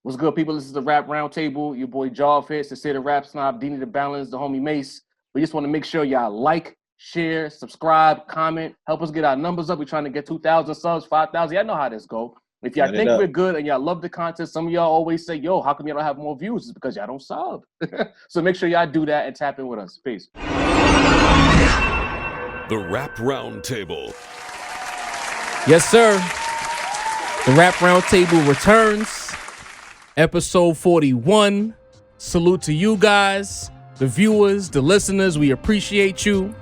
What's good, people? This is the Rap Roundtable. Your boy Jaw here, Sincere the Rap Snob, Dini the Balance, the homie Mace. We just want to make sure y'all like, share, subscribe, comment, help us get our numbers up. We're trying to get 2,000 subs, 5,000. Y'all know how this go. If y'all think we're good and y'all love the content, some of y'all always say, yo, how come y'all don't have more views? It's because y'all don't sub. So make sure y'all do that and tap in with us. Peace. The Rap Roundtable. Yes, sir. The Rap Roundtable returns. Episode 41. Salute to you guys, the viewers, the listeners. We appreciate you.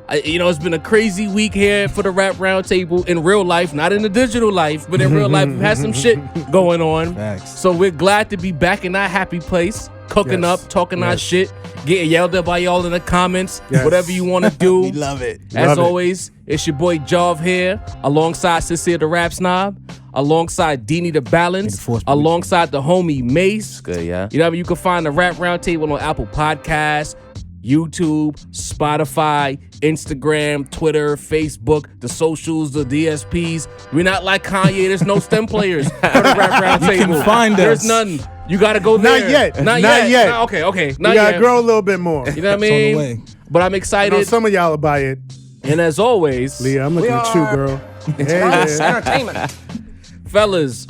It's been a crazy week here for the Rap Roundtable in real life, not in the digital life, but in real life, we've had some shit going on. Facts. So we're glad to be back in our happy place, cooking up, talking our shit, getting yelled at by y'all in the comments, whatever you want to do. We love it. As always, it's your boy Jav here, alongside Sincere the Rap Snob, alongside Dini the Balance, alongside the homie Mace. Good, yeah. You know what I mean? You can find the Rap Roundtable on Apple Podcasts, YouTube, Spotify, Instagram, Twitter, Facebook, the socials, the DSPs. We're not like Kanye. There's no STEM players for the Rap Roundtable. You can find us. There's none. You got to go there. Not yet. Okay. Not you gotta grow a little bit more. You know what I mean? But I'm excited. Some of y'all will buy it. And as always, Leah, I'm looking at you, girl. Entertainment. Fellas,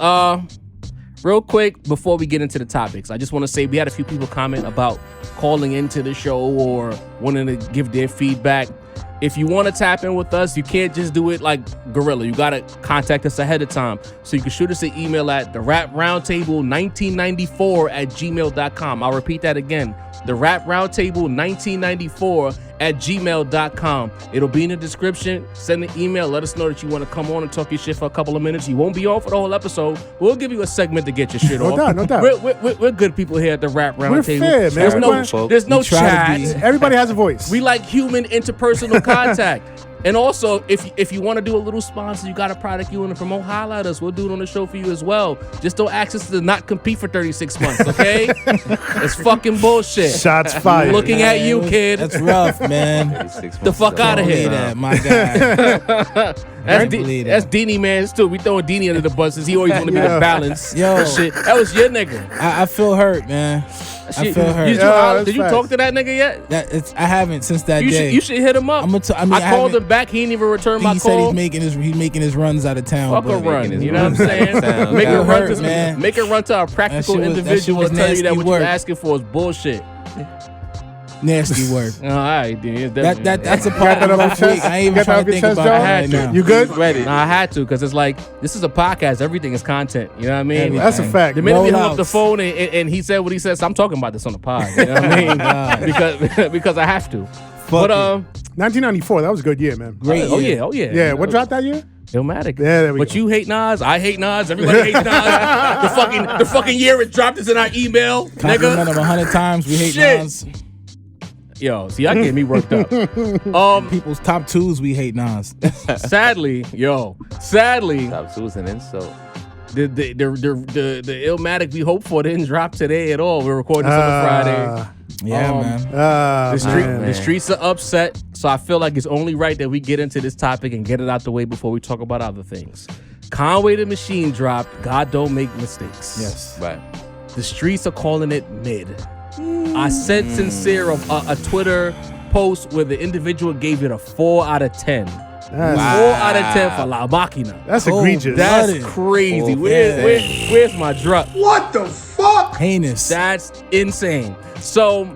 real quick before we get into the topics, I just want to say we had a few people comment about calling into the show or wanting to give their feedback. If you want to tap in with us, you can't just do it like Gorilla. You got to contact us ahead of time. So you can shoot us an email at theraproundtable1994@gmail.com. I'll repeat that again. theraproundtable1994@gmail.com. It'll be in the description. Send an email. Let us know that you want to come on and talk your shit for a couple of minutes. You won't be on for the whole episode. We'll give you a segment to get your shit off. No doubt. We're good people here at the Rap Roundtable. We're fair, man. There's no chat. Everybody has a voice. We like human interpersonal contact. And also, if you want to do a little sponsor, you got a product you want to promote, holla at us. We'll do it on the show for you as well. Just don't ask us to not compete for 36 months, okay? It's fucking bullshit. Shots fired. Looking at you, kid. That's rough, man. The fuck out of here. That, my guy. That's Dini, man. Still, we throwing Dini under the bus since he always want to be the balance. Yo. Shit. That was your nigga. I feel hurt, man. I feel hurt. Did you talk to that nigga yet? I haven't since that day. You should hit him up. I called him back. He didn't even return my call. He said he's making his runs out of town. Fuck a run. You know what I'm saying? Make it run to a practical individual and tell you that what you're asking for is bullshit. Nasty word. All right, dude. That's a part of my week. I ain't even trying to think about it right now. You good? Ready? No, I had to because it's like this is a podcast. Everything is content. You know what I mean? That's a fact. The minute we hung up the phone and he said what he said, so I'm talking about this on the pod. You know what I mean? because I have to. But 1994, that was a good year, man. Great. Oh yeah. Yeah, what dropped that year? Illmatic. Yeah, there we But go. you hate Nas. I hate Nas. Everybody hates Nas. The fucking year it dropped is in our email, Compliment nigga. him 100 times. We hate Shit. Nas. Yo, see, I get me worked up. People's top twos, we hate Nas. Sadly, Top two is an insult. the Illmatic we hoped for didn't drop today at all. We're recording this on a Friday. Yeah, man. The streets are upset, so I feel like it's only right that we get into this topic and get it out the way before we talk about other things. Conway the Machine dropped. God don't make mistakes. Yes. Right. The streets are calling it mid. I sent Sincere a Twitter post where the individual gave it a 4 out of 10. 4 out of 10 for La Máquina. That's egregious. That's crazy. Where's my drop? What the fuck? Heinous. That's insane. So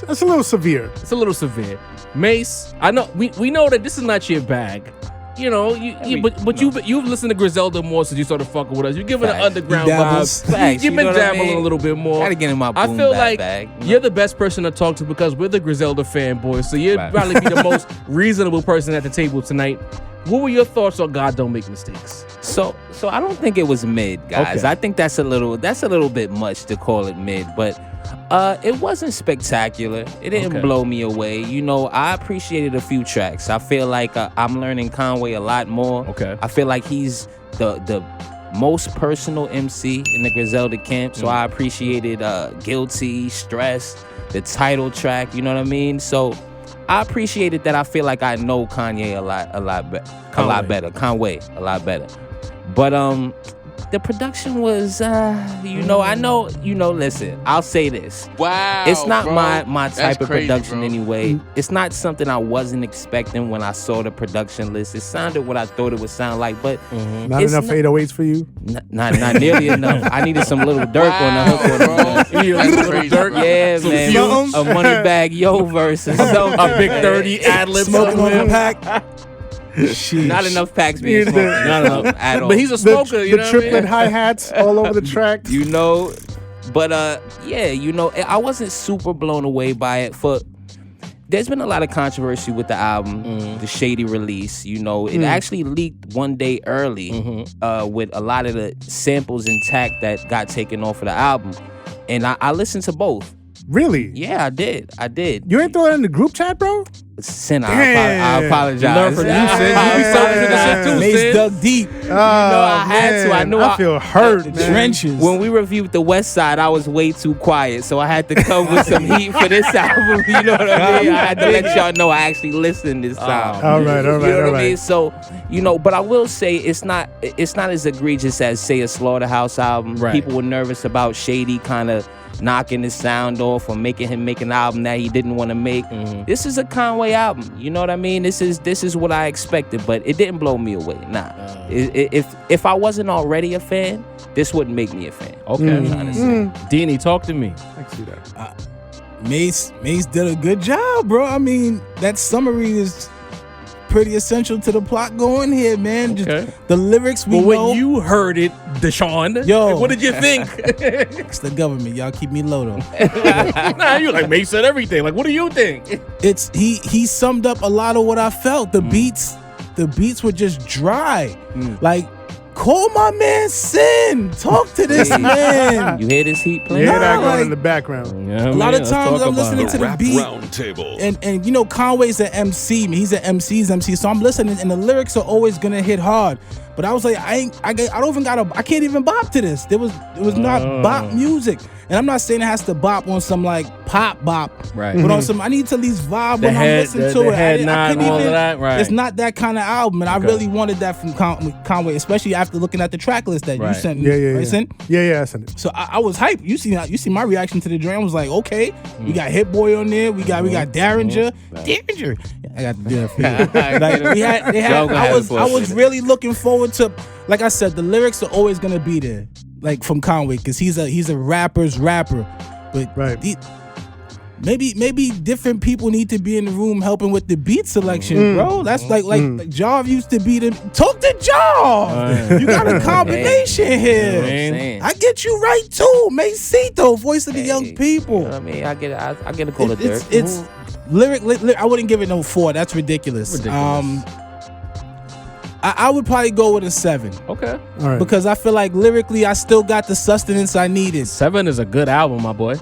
That's a little severe. it's a little severe. Mace, I know we know that this is not your bag. You know, you've listened to Griselda more since you started fucking with us. You're giving an underground vibe. You've been dabbling a little bit more. Gotta get in my boom I feel bap like bag. you're the best person to talk to because we're the Griselda fanboys. So you'd probably be the most reasonable person at the table tonight. What were your thoughts on God Don't Make Mistakes? So I don't think it was mid, guys. Okay. I think that's a little bit much to call it mid, but it wasn't spectacular. It didn't blow me away. You know, I appreciated a few tracks. I feel like I'm learning Conway a lot more. Okay. I feel like he's the most personal MC in the Griselda camp. So I appreciated Guilty, Stress, the title track. You know what I mean? So I appreciated that. I feel like I know Kanye a lot better. Conway a lot better. But the production was, listen, I'll say this. Wow. It's not bro. my That's type of crazy, production bro. anyway. It's not something I wasn't expecting when I saw the production list. It sounded what I thought it would sound like, but Not enough 808s for you? not nearly enough. I needed some little Dirk on the hook on it. bro. That's crazy, Dirk. bro. Yeah, Some man. fumes. A Moneybag Yo verse or something. A big 30 ad-lib. Smoking on the pack. Sheesh. Not enough packs being Yeah, smoked. Not enough at all. But he's a smoker, you The know what I triplet mean? hi-hats all over the track. But I wasn't super blown away by it. There's been a lot of controversy with the album, the Shady release. It actually leaked one day early with a lot of the samples intact that got taken off of the album. And I listened to both. Really? Yeah, I did. You ain't throw it in the group chat, bro? Sin, I apologize. You learn from you, Sin. You be soaking in the shit too, Mace Sin. dug deep. I had to. I knew I feel hurt, The man. trenches. When we reviewed the West Side, I was way too quiet, so I had to come with some heat for this album. You know what I mean? I had to let y'all know I actually listened this time. All right. You know what I mean? So, but I will say it's not as egregious as, say, a Slaughterhouse album. Right. People were nervous about Shady kind of knocking his sound off or making him make an album that he didn't want to make. This is a Conway album. You know what I mean? This is what I expected, but it didn't blow me away. Nah. If I wasn't already a fan, this wouldn't make me a fan. Okay. I'm trying to say. Deanie, talk to me. I can see that. Mace did a good job, bro. I mean, that summary is pretty essential to the plot going here, man. Okay. Just the lyrics we Well, know. when you heard it, Deshaun, Yo. what did you think? It's the government. Y'all keep me low though. Nah, you like Mace said everything. Like, what do you think? It's he summed up a lot of what I felt. The beats were just dry. Like, call my man Sin. Talk to this man. You hear this heat You playing? hear that Nah, going like- in the background. Yeah, A lot of times I'm listening to the Rap beat. Roundtable. And Conway's an MC. He's an MC's MC. So I'm listening, and the lyrics are always gonna hit hard. But I was like, I can't even bop to this. It was not bop music. And I'm not saying it has to bop on some like pop bop. Right. But on some, I need to at least vibe The when head- I'm listening the to it. head I nod couldn't and all of that, right. It's not that kind of album, and I really wanted that from Conway, especially after looking at the track list that you Right. sent me. Yeah. Right, Sin? Yeah, I sent it. So I was hyped. You see my reaction to the joint. I was like, okay, we got Hit Boy on there. We got Derringer. Derringer. I got to do that for you. Like, I was really looking forward to. Like I said, the lyrics are always gonna be there, like from Conway, because he's a rapper's rapper. But Right. maybe different people need to be in the room helping with the beat selection, bro. That's like Jarv used to be the talk to Jarv. You got a combination here. Man. I get you right too, Macito, voice of the young people. You know what I mean? I get a call of Dirk. It's lyric. I wouldn't give it no 4. That's ridiculous. I would probably go with a 7 Okay. All right. because I feel like lyrically I still got the sustenance I needed. 7 is a good album, my boy.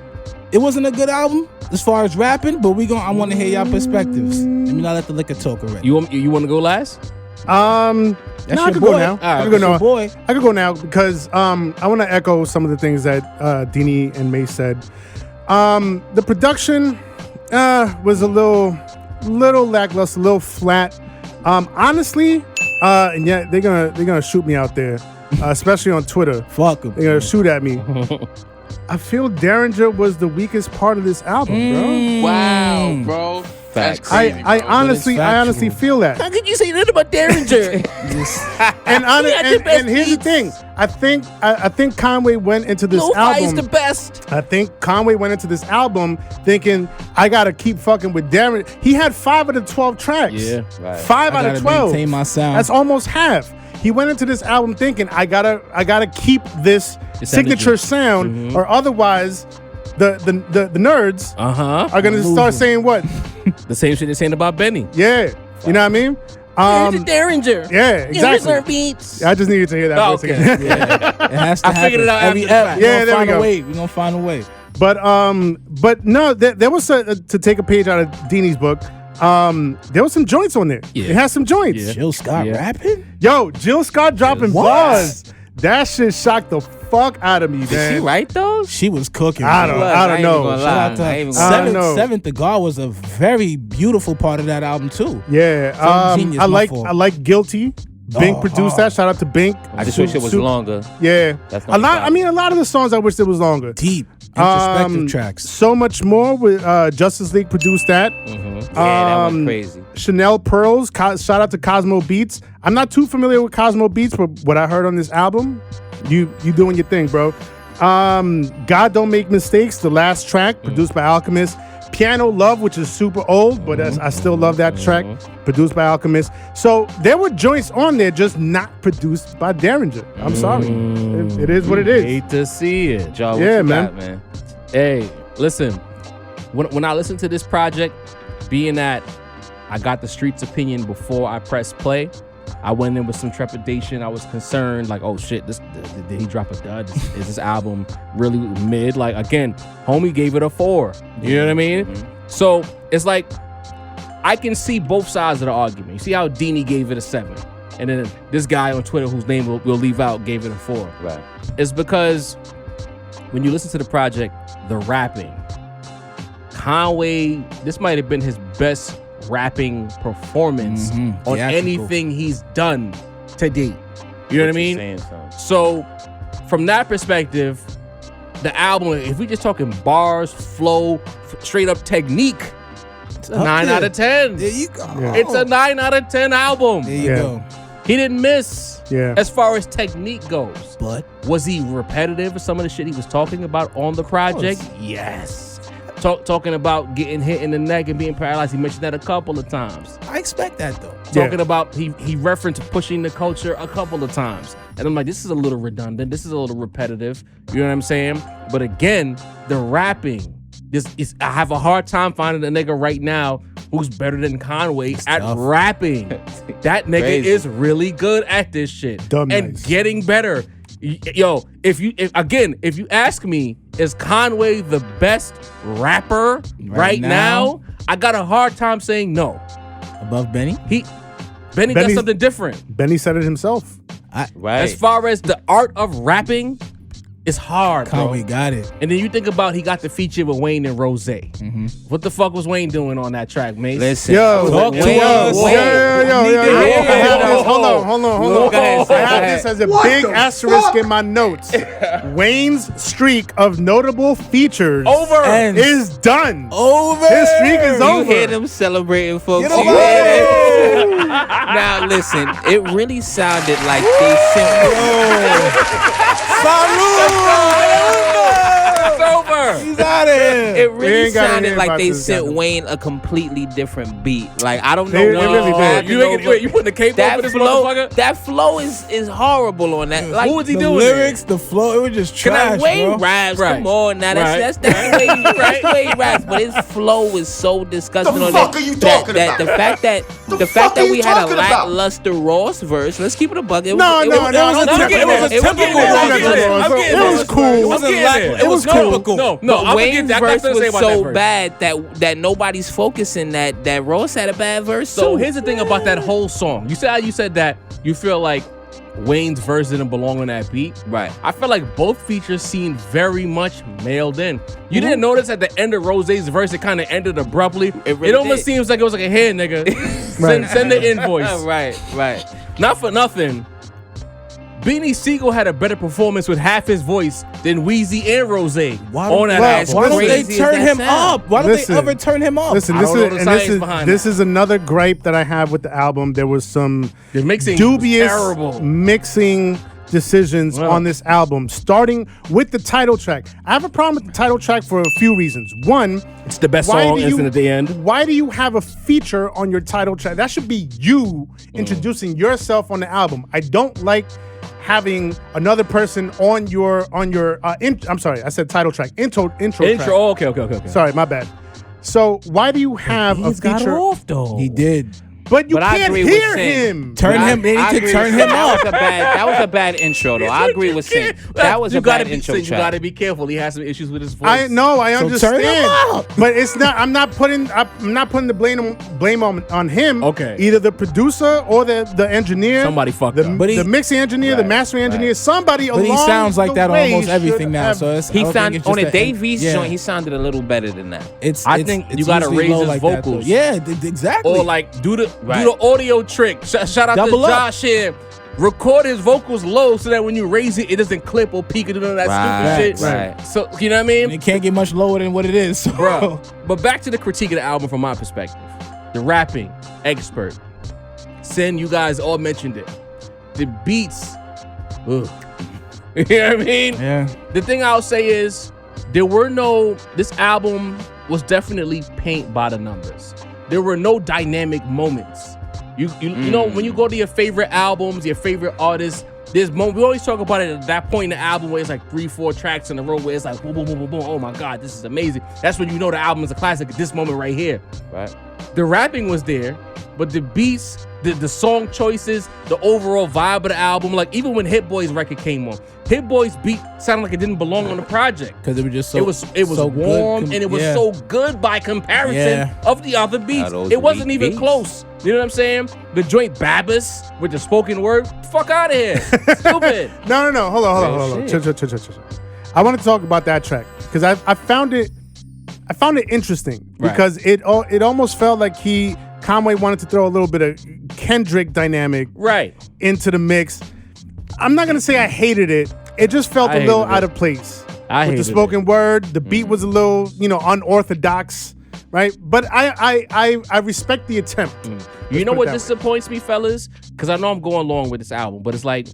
It wasn't a good album as far as rapping, but I want to hear y'all perspectives. Let me not let the liquor talk already. You want to go last? That's I your could boy. go now. All right, I could go That's now. your boy. I could go now because I want to echo some of the things that Deanie and May said. The production was a little lackluster, a little flat. Honestly, and yeah, they're gonna shoot me out there, especially on Twitter. Fuck 'em. They're gonna shoot at me. I feel Derringer was the weakest part of this album, bro. Wow, bro. That's Facts. crazy, I bro. honestly feel that. How could you say that about Derringer? And here's the thing. I think Conway went into this album. the best. I think Conway went into this album thinking I gotta keep fucking with Derringer. He had 5 of the 12 tracks. Yeah, right. 5 out of gotta 12. maintain my sound. That's almost half. He went into this album thinking I gotta keep this It's signature energy. sound, or otherwise the nerds are gonna start saying what? The same shit they're saying about Benny. Yeah, you know what I mean? Derringer. Yeah, exactly. beats. I just needed to hear that Oh, voice okay. again. It has to I figured it out every after the fact. Yeah, there we go. We're gonna find a way. But no, there was to take a page out of Deanie's book. There was some joints on there. Yeah. It has some joints. Yeah. Jill Scott Yeah. rapping? Yo, Jill Scott dropping What? bars. That shit shocked the fuck out of me, Is she man. right though? She was cooking. I don't bro. know. ain't even gonna Shout lie. out to I her. ain't even gonna lie. I don't know. Seventh the God was a very beautiful part of that album too. Yeah, Some genius, I my like fault. I like Guilty. Bink produced that. Shout out to Bink. I just wish it was longer. Yeah, That's a lot. I mean, a lot of the songs I wish it was longer. Deep, introspective tracks. So much more with Justice League produced that. Yeah, that went crazy. Chanel Pearls. Shout out to Cosmo Beats. I'm not too familiar with Cosmo Beats, but what I heard on this album, you doing your thing, bro. God Don't Make Mistakes, the last track produced by Alchemist. Piano Love, which is super old, but I still love that track, produced by Alchemist. So there were joints on there, just not produced by Derringer. I'm sorry. It is what it is. Hate to see it. Jaw, Yeah, what you man. got, man? Hey, listen. When I listened to this project, being that I got the street's opinion before I pressed play, I went in with some trepidation. I was concerned, like, oh shit, did he drop a dud? Is this album really mid? Like, again, homie gave it a 4. You know what I mean? So it's like, I can see both sides of the argument. You see how Deanie gave it a 7, and then this guy on Twitter, whose name we'll leave out, gave it a 4. Right. It's because when you listen to the project, the rapping, Conway, this might have been his best rapping performance on Theatrical. anything he's done to date. You know what I mean? Saying something. So from that perspective, the album, if we just talking bars, flow, straight up technique, it's a 9 out of 10. There you go. Yeah. It's a 9 out of 10 album. There you Yeah. go. He didn't miss Yeah. as far as technique goes. But Was he repetitive with some of the shit he was talking about on the project? Yes. Talking about getting hit in the neck and being paralyzed. He mentioned that a couple of times. I expect that though. Talking about he referenced pushing the culture a couple of times. And I'm like, this is a little redundant. This is a little repetitive. You know what I'm saying? But again, the rapping. I have a hard time finding a nigga right now who's better than Conway at rapping. That nigga Crazy. is really good at this shit. Dumb and nice. getting better. Yo, if you ask me, is Conway the best rapper right now? I got a hard time saying no. Above Benny? Benny got Benny's- something different. Benny said it himself. Right. As far as the art of rapping, it's hard, Conway bro. got it. And then you think about he got the feature with Wayne and Rose. What the fuck was Wayne doing on that track, Mace? Listen. Yo, Talk to Wayne- us. Wayne- Yo. I have this. Hold on. Go ahead, I have go this as a big asterisk in my notes. Wayne's streak of notable features Over. is done. Over. His streak is You over. hear them celebrating, folks. Get You him hear out. them? Now listen, it really sounded like they sent. It's over. He's out of here. It We really ain't gotta sounded hear like about they this, sent goddamn. Wayne a completely different beat. Like I don't know They what really he's did. rapping over. You putting the cape over this motherfucker? That flow is horrible on that. Like Who was he The doing? lyrics, the flow, it was just trash, Wayne bro. raps, Right. come on now. Right. That's the way he raps. The way he raps, but his flow is so disgusting on that. are you talking that about? The fact fuck are that you we had a talking about? lackluster Ross verse. Let's keep it a buck. It No, was, no, no. it was a don't typical- get it was a it. typical It was Ross good. verse. It was cool. It wasn't lackluster. It was cool. No, But I'm Wayne's I got verse something to say was about that so verse. bad that nobody's focusing that Ross had a bad verse. So too. here's the thing about that whole song. You said how you said that you feel like Wayne's verse didn't belong on that beat. Right. I feel like both features seemed very much mailed in. You didn't notice at the end of Rose's verse, it kind of ended abruptly. It really It almost did. seems like it was like a here, nigga. Right. send the invoice. right. Not for nothing. Beanie Siegel had a better performance with half his voice than Wheezy and Rose on that album. Why don't they crazy as turn that him sound. up? Why don't Listen. they ever turn him up? Listen, I this don't know the is science behind this that. is another gripe that I have with the album. There was some The mixing dubious was terrible. mixing decisions Wow. on this album, starting with the title track. I have a problem with the title track for a few reasons. One, It's the best why song, do you- isn't it, at the end? why do you have a feature on your title track? That should be you introducing yourself on the album. I don't like having another person on your I'm sorry, I said title track. Intro track. Oh, okay. Sorry, my bad. So why do you have a He's got feature? off, though. He did. But you But I can't agree with hear Sin. him. Turn him. They I need to agree turn with him Sin. up. That was a bad intro though. I agree with Sin. That was you a bad gotta be, intro You track. gotta be careful. He has some issues with his voice. I know, I So understand, turn him up. but it's not. I'm not putting the blame on him. Okay. Either the producer or the engineer. Somebody fucked the, up. But he- the mixing engineer, the Right, mastering engineer, right. somebody But along he sounds like the that on way almost everything should now. have- So it's, I He don't think sounded it's on just a Dave East yeah. joint. He sounded a little better than that. I it's think it's you gotta usually raise low his like that, though. vocals. Yeah, exactly. or like do the do the audio trick. Shout out Double to up. Josh here. Record his vocals low so that when you raise it, it doesn't clip or peak or none of that stupid shit. Right. So you know what I mean? And it can't get much lower than what it is. So. Bro. But back to the critique of the album from my perspective. The rapping expert. Sin, you guys all mentioned it. The beats. Ugh. You know what I mean? Yeah. The thing I'll say is this album was definitely paint by the numbers. There were no dynamic moments. You know, when you go to your favorite albums, your favorite artists, there's moments, we always talk about it at that point in the album where it's like 3-4 tracks in a row where it's like boom, boom, boom, boom, boom. Oh my God, this is amazing. That's when you know the album is a classic at this moment right here. Right. The rapping was there, but the beats, the song choices, the overall vibe of the album, like even when Hit Boy's record came on, Hit Boy's beat sounded like it didn't belong on the project. Because it was just so it was so warm good. and it was so good by comparison of the other beats. Those It wasn't weak even beats. close. You know what I'm saying? The joint Babas with the spoken word, fuck out of here. Stupid. No. Hold on. Chill. I want to talk about that track because I found it interesting because it almost felt like Conway wanted to throw a little bit of Kendrick dynamic into the mix. I'm not gonna say I hated it. It just felt a little out of place with the spoken word. The beat was a little, unorthodox, right? But I respect the attempt. You know what disappoints me, fellas? Because I know I'm going along with this album, but it's like,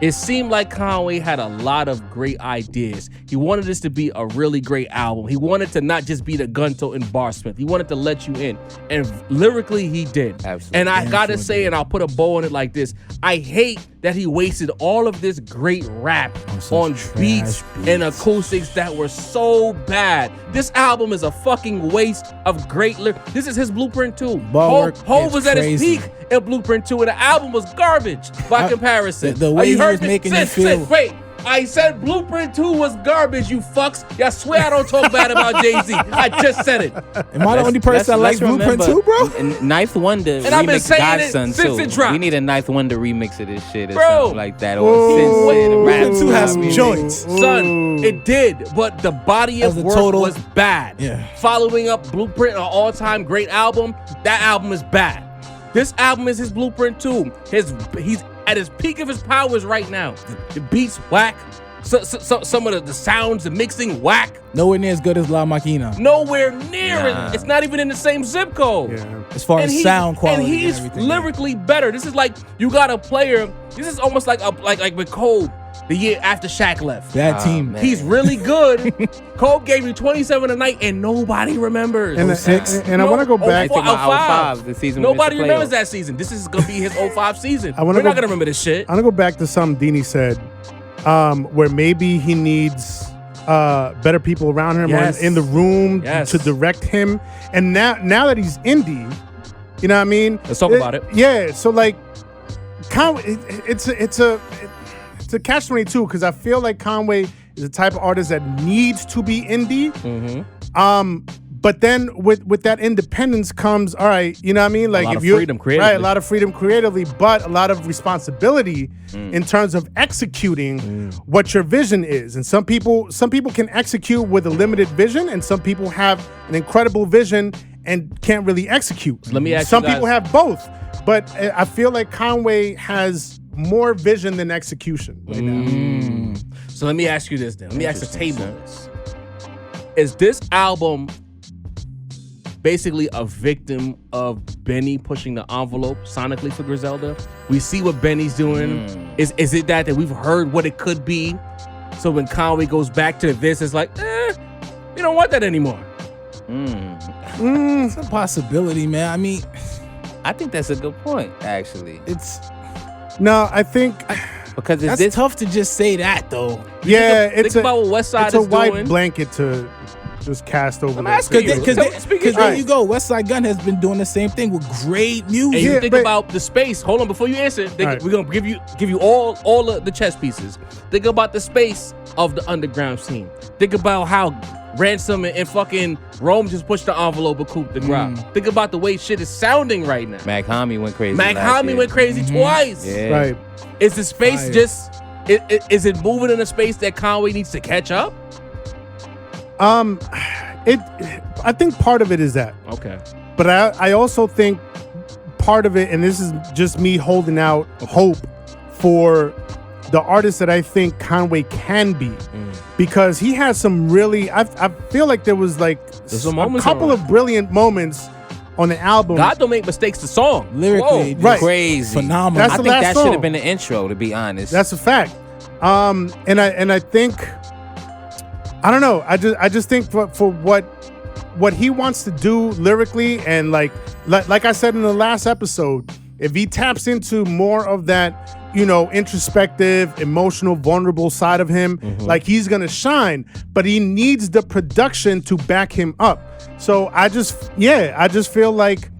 it seemed like Conway had a lot of great ideas. He wanted this to be a really great album. He wanted to not just be the gun-tote and barsmith. He wanted to let you in. And lyrically, he did. Absolutely. And I gotta say, and I'll put a bow on it like this, I hate that he wasted all of this great rap on beats and acoustics that were so bad. This album is a fucking waste of great lyrics. This is his Blueprint 2. Hov was at his peak in Blueprint 2, and the album was garbage by comparison. The way he was making it feel. Wait, I said Blueprint 2 was garbage, you fucks. Y'all swear I don't talk bad about Jay-Z. I just said it. Am I the only person that likes Blueprint 2, bro? And Ninth Wonder And I've been remix saying it Godson since too. it dropped. We need a Ninth Wonder remix of this shit or Bro. something like that. Or Blueprint 2 has some joints. Son, it did, but the body of As a work total- was bad. Yeah. Following up Blueprint, an all-time great album, that album is bad. This album is his Blueprint 2. He's at his peak of his powers right now. The beats whack. So some of the sounds, the mixing whack. Nowhere near as good as La Machina. Nowhere near it. It's not even in the same zip code. Yeah. As far as sound quality. And he's everything. lyrically better. This is like you got a player. This is almost like with Kobe the year after Shaq left. That team. man. He's really good. Kobe gave you 27 a night and nobody remembers. And I want to go back. I think about 05, the season. Nobody we missed the remembers playoffs. that season. This is gonna be his 05 season. I wanna We're go- not gonna remember this shit. I'm gonna go back to something Dini said, where maybe he needs better people around him or in the room to direct him. And now that he's indie, you know what I mean? Let's talk about it. Yeah. So like, it's a catch-22 because I feel like Conway is the type of artist that needs to be indie. But then with that independence comes, all right, you know what I mean? Like lot if of you freedom creatively. right, a lot of freedom creatively, but a lot of responsibility in terms of executing what your vision is. And some people can execute with a limited vision, and some people have an incredible vision and can't really execute. Let me ask some you guys- people have both, but I feel like Conway has more vision than execution right now. So let me ask you this then. Let me ask the table this. Is this album basically a victim of Benny pushing the envelope sonically for Griselda? We see what Benny's doing. Is it that we've heard what it could be? So when Conway goes back to this, it's like, we don't want that anymore. It's a possibility, man. I mean, I think that's a good point, actually. No, I think Because that's tough to just say that, though. Think about what West Side it's a is white doing. blanket to just cast over. I'm that. asking you. Because there you go. West Side Gun has been doing the same thing with great music. And you Yeah, think but- about the space. Hold on, before you answer, right. we're gonna give you all of the chess pieces. Think about the space of the underground scene. Think about how Ransom and fucking Rome just pushed the envelope of Coup de Grace. Think about the way shit is sounding right now. Mac Homie went crazy. Mac last Homie year. west crazy twice. Yeah. Right. Is the space Fire. just? Is it moving in a space that Conway needs to catch up? I think part of it is that, Okay. but I also think part of it, and this is just me holding out hope for the artist that I think Conway can be, because he has some really. I feel like there was like a couple of brilliant moments on the album. God don't make mistakes. The song lyrically, right. Crazy, phenomenal. That's I the think last that song. should have been the intro, to be honest. That's a fact. And I think, I don't know. I just think for what he wants to do lyrically, and like I said in the last episode, if he taps into more of that, introspective, emotional, vulnerable side of him, like he's gonna shine. But he needs the production to back him up. So I just feel like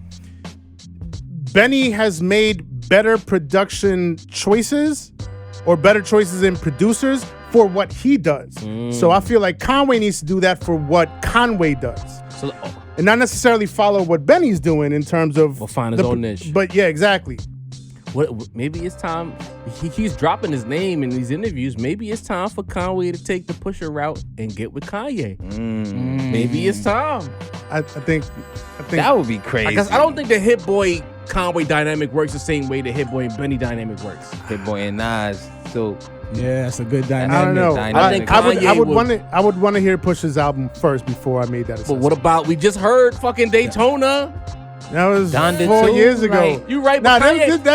Benny has made better production choices, or better choices in producers for what he does. So I feel like Conway needs to do that for what Conway does. So, And not necessarily follow what Benny's doing in terms of find his own niche. But yeah, exactly. Maybe it's time. He keeps dropping his name in these interviews. Maybe it's time for Conway to take the pusher route and get with Kanye. Maybe it's time. I think that would be crazy. Because I don't think the Hit Boy Conway dynamic works the same way the Hit Boy and Benny dynamic works. Hit Boy and Nas. So yeah, that's a good dynamic. I don't know. I think I would want to hear Push's album first before I made that assessment. But what about, we just heard fucking Daytona? That was Don did 4 too, years ago. like- You right, Nah, but Kanye, hold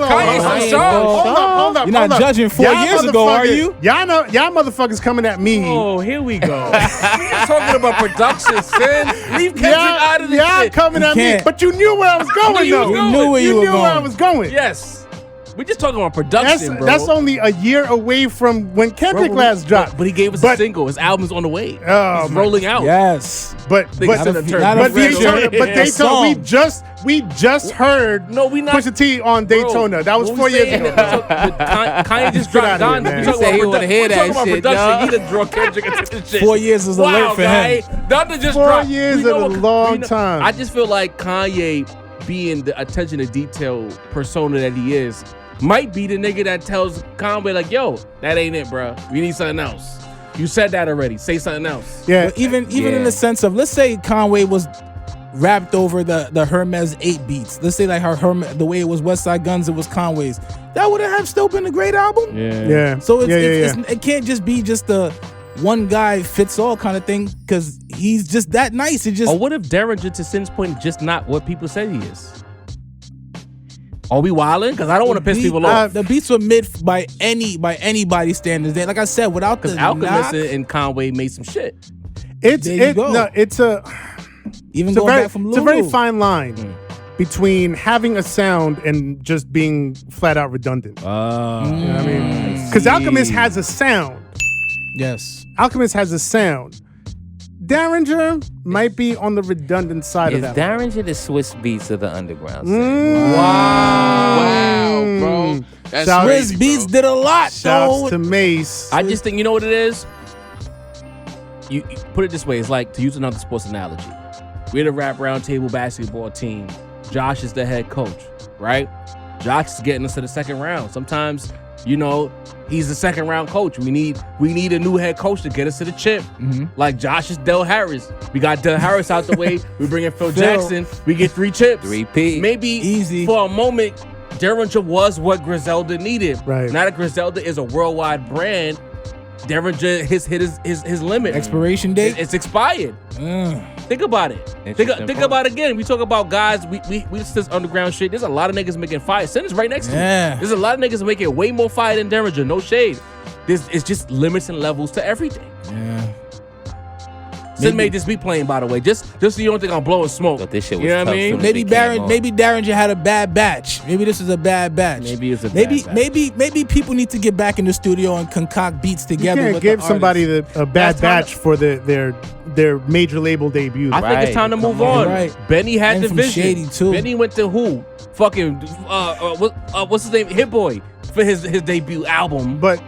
on. Kanye's for sure. Hold up. You're not judging 4 years ago, are you? Y'all motherfuckers coming at me. Oh, here we go. We're talking about production, Sin. Leave Kendrick out of this y'all shit. coming at me. can't. But you knew where I was going, you was though. going. You knew where you were knew where I going. was going. Yes. We're just talking about production, bro. That's only a year away from when Kendrick last dropped. But he gave us a single. His album's on the way. Oh, He's my- rolling out. Yes. But Niggas in the turn. not a Daytona, feature. but A Daytona, song. we just heard No, we not. Pusha T on Daytona. Bro, that was what 4 we years saying ago. that Kanye just Get dropped outta here, Donda. man. We He talking said he about wanna hear production. that We shit, talking about dog. production. He done draw Kendrick into this shit. 4 years is a Wow, alert for him. Donda just 4 dropped. years We know is a what- long we know- time. I just feel like Kanye, being the attention to detail persona that he is, might be the nigga that tells Conway, like, yo, that ain't it, bro. We need something else. You said that already. Say something else. Yeah, But even in the sense of, let's say Conway was rapped over the Hermes 8 beats. Let's say like the way it was West Side Guns, it was Conway's. That would have still been a great album. yeah. So yeah. it can't just be just the one guy fits all kind of thing, because he's just that nice. It just Or what if Derringer, to Sin's point, just not what people said he is? Are we wilding? Because I don't want to piss people off. The beats were mid by anybody's standards. Like I said, without the Because Alchemist knock, and Conway made some shit. It's There you go. it's a even going back from it's a very Lulu. fine line between having a sound and just being flat out redundant. You know what I mean? Because Alchemist has a sound. Yes. Alchemist has a sound. Derringer might be on the redundant side Is of that. Derringer the Swiss Beats of the underground scene? Wow, bro. That's Shout- crazy, Swizz Beats bro. did a lot, Shouts though. to Mace. I just think, you know what it is? You put it this way, it's like, to use another sports analogy. We're the Rap Roundtable basketball team. Josh is the head coach, right? Josh is getting us to the second round. Sometimes, he's the second round coach. We need a new head coach to get us to the chip. Like Josh is Del Harris. We got Del Harris out the way. We bring in Phil Jackson. We get 3 chips. 3P. Maybe Easy. for a moment, Derringer was what Griselda needed. Right. Now that Griselda is a worldwide brand, Derringer has hit his limit. Expiration date. It's expired. Think about it. Think Interesting about it again. We talk about guys. We this underground shit. There's a lot of niggas making fire. Sin is right next to me. Yeah. There's a lot of niggas making way more fire than Derringer. No shade. It's just limits and levels to everything. Yeah. Sin made this beat playing, by the way. Just so you don't think I'm blowing smoke. But this shit was You know what tough I mean? soon as Maybe it came on. Maybe Derringer had a bad batch. Maybe this is a bad batch. Maybe it's a bad batch. Maybe people need to get back in the studio and concoct beats You together. can't with give the somebody artists. a bad That's time batch for their major label debut. I think it's Right. time to move Come on. on. Right. Benny had And the from vision. Shady, too. Benny went to who? Fucking what's his name? Hit Boy for his debut album. But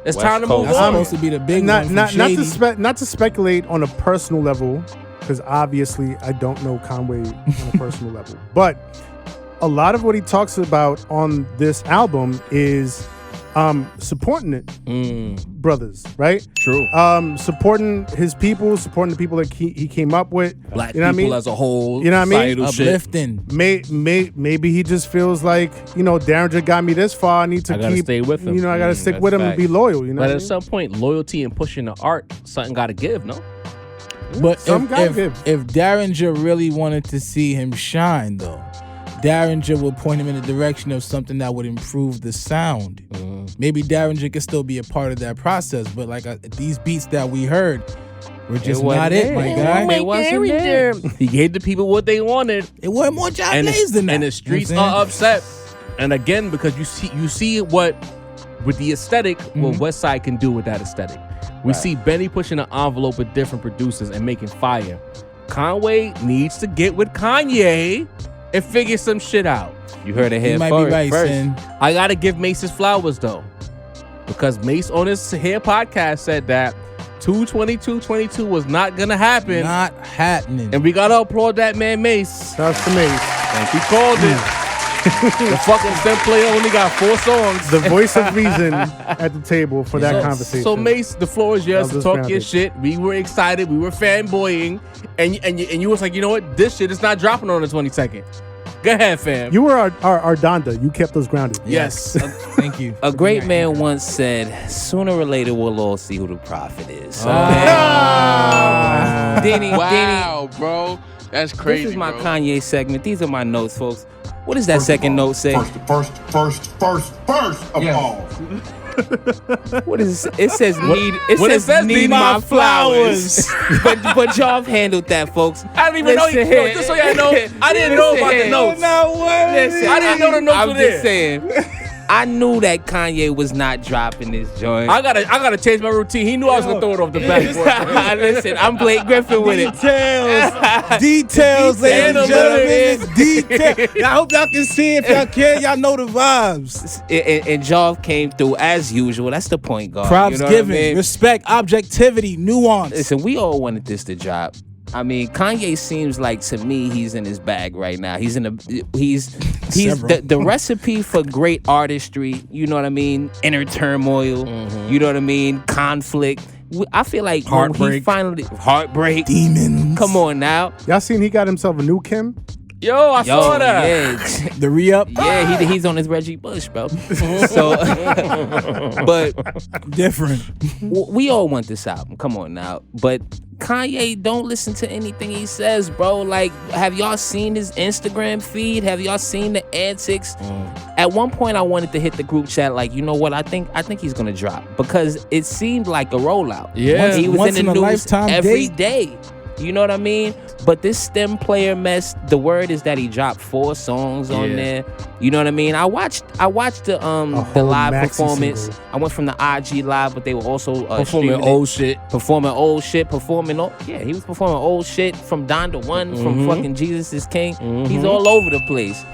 It's West time to Coast. move That's on. supposed to be the big not one. From not Shady. not to speculate on a personal level, because obviously I don't know Conway on a personal level. But a lot of what he talks about on this album is supporting it, brothers, right? True. Supporting his people, supporting the people that he came up with. Black you know people what I mean? as a whole. You know what I mean? Uplifting. Maybe he just feels like, Derringer got me this far. I need to gotta stay with him. I got to stick that's with him and fact. be loyal. You know, But what I at mean? some point, loyalty and pushing the art, something got to give, no? But Some gotta if give. Derringer really wanted to see him shine, though, Derringer would point him in the direction of something that would improve the sound. Maybe Derringer could still be a part of that process, but these beats that we heard were just not it, my guy. It wasn't there. He gave the people what they wanted. It wasn't more job And plays than that. and the streets You know what I'm are upset. And again, because you see what with the aesthetic, what Westside can do with that aesthetic. We see Benny pushing an envelope with different producers and making fire. Conway needs to get with Kanye and figure some shit out. You heard it saying? here You might first. be right, Sin. I gotta give Mace his flowers though, because Mace on his here podcast said that 222 was not gonna happen, Not happening. and we gotta applaud that man Mace. That's the Mace. He called it. The fucking stem player only got 4 songs. The voice of reason at the table for that conversation. So Mace, the floor is yours That to was talk grounded. your shit. We were excited. We were fanboying, and you was like, you know what? This shit is not dropping on the 22nd. Go ahead, fam. You were our Donda. You kept us grounded. yes. Thank you. A great man once said, sooner or later we'll all see who the prophet is. Denny, Wow, bro. That's crazy. this is my bro. Kanye segment. These are my notes, folks. What does that second note say? First of all. What is it? It says need. what it It says, says need need my my flowers. but y'all have handled that, folks. I didn't even know. Listen Yo, here. just so y'all know, I didn't know about the Listen notes. Listen, I didn't know the notes I'm were just there. saying. I knew that Kanye was not dropping this joint. I gotta change my routine. He knew I was gonna throw it off the backboard. Listen, I'm Blake Griffin with it. Details, ladies and Analytics. gentlemen. Details. I hope y'all can see it. If y'all can, y'all know the vibes. And Jav came through as usual. That's the point guard. Props you know given, what I mean? respect, objectivity, nuance. Listen, we all wanted this to drop. I mean, Kanye seems like, to me, he's in his bag right now. He's Several. the recipe for great artistry. You know what I mean? Inner turmoil. You know what I mean? Conflict. I feel like when he finally heartbreak. Demons. Come on now, Y'all seen he got himself a new Kim? Yo, I saw that. yeah, The re-up. yeah. He's on his Reggie Bush, bro. So, but Different. we all want this album. Come on now. But Kanye, don't listen to anything he says, bro. Like, have y'all seen his Instagram feed? Have y'all seen the antics? At one point, I wanted to hit the group chat, like, you know what? I think he's gonna drop, because it seemed like a rollout. Yeah. He was Once in the in a news lifetime every date. day. You know what I mean? But this stem player mess, the word is that he dropped 4 songs on Yeah. there. You know what I mean? I watched the whole live maxi performance. single. I went from the IG live, but they were also Performing streaming it. old shit. Performing old shit, he was performing old shit from Donda 1, from fucking Jesus is King. He's all over the place.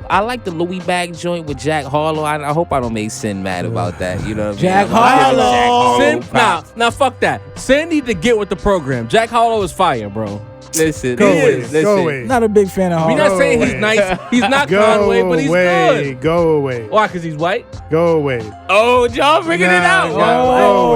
I like the Louis Bag joint with Jack Harlow. I hope I don't make Sin mad about that. You know what I mean? Jack I love Jack Harlow. Sin, now fuck that. Sin need to get with the program. Jack Harlow is fire, bro. Listen, Go away. listen. Go away. Not a big fan of We Harlow. not saying he's away. nice. He's not Go Conway, but he's away. good. Go away. Why? Because he's white? Go away. Oh, y'all bringing it out. Nah, Oh,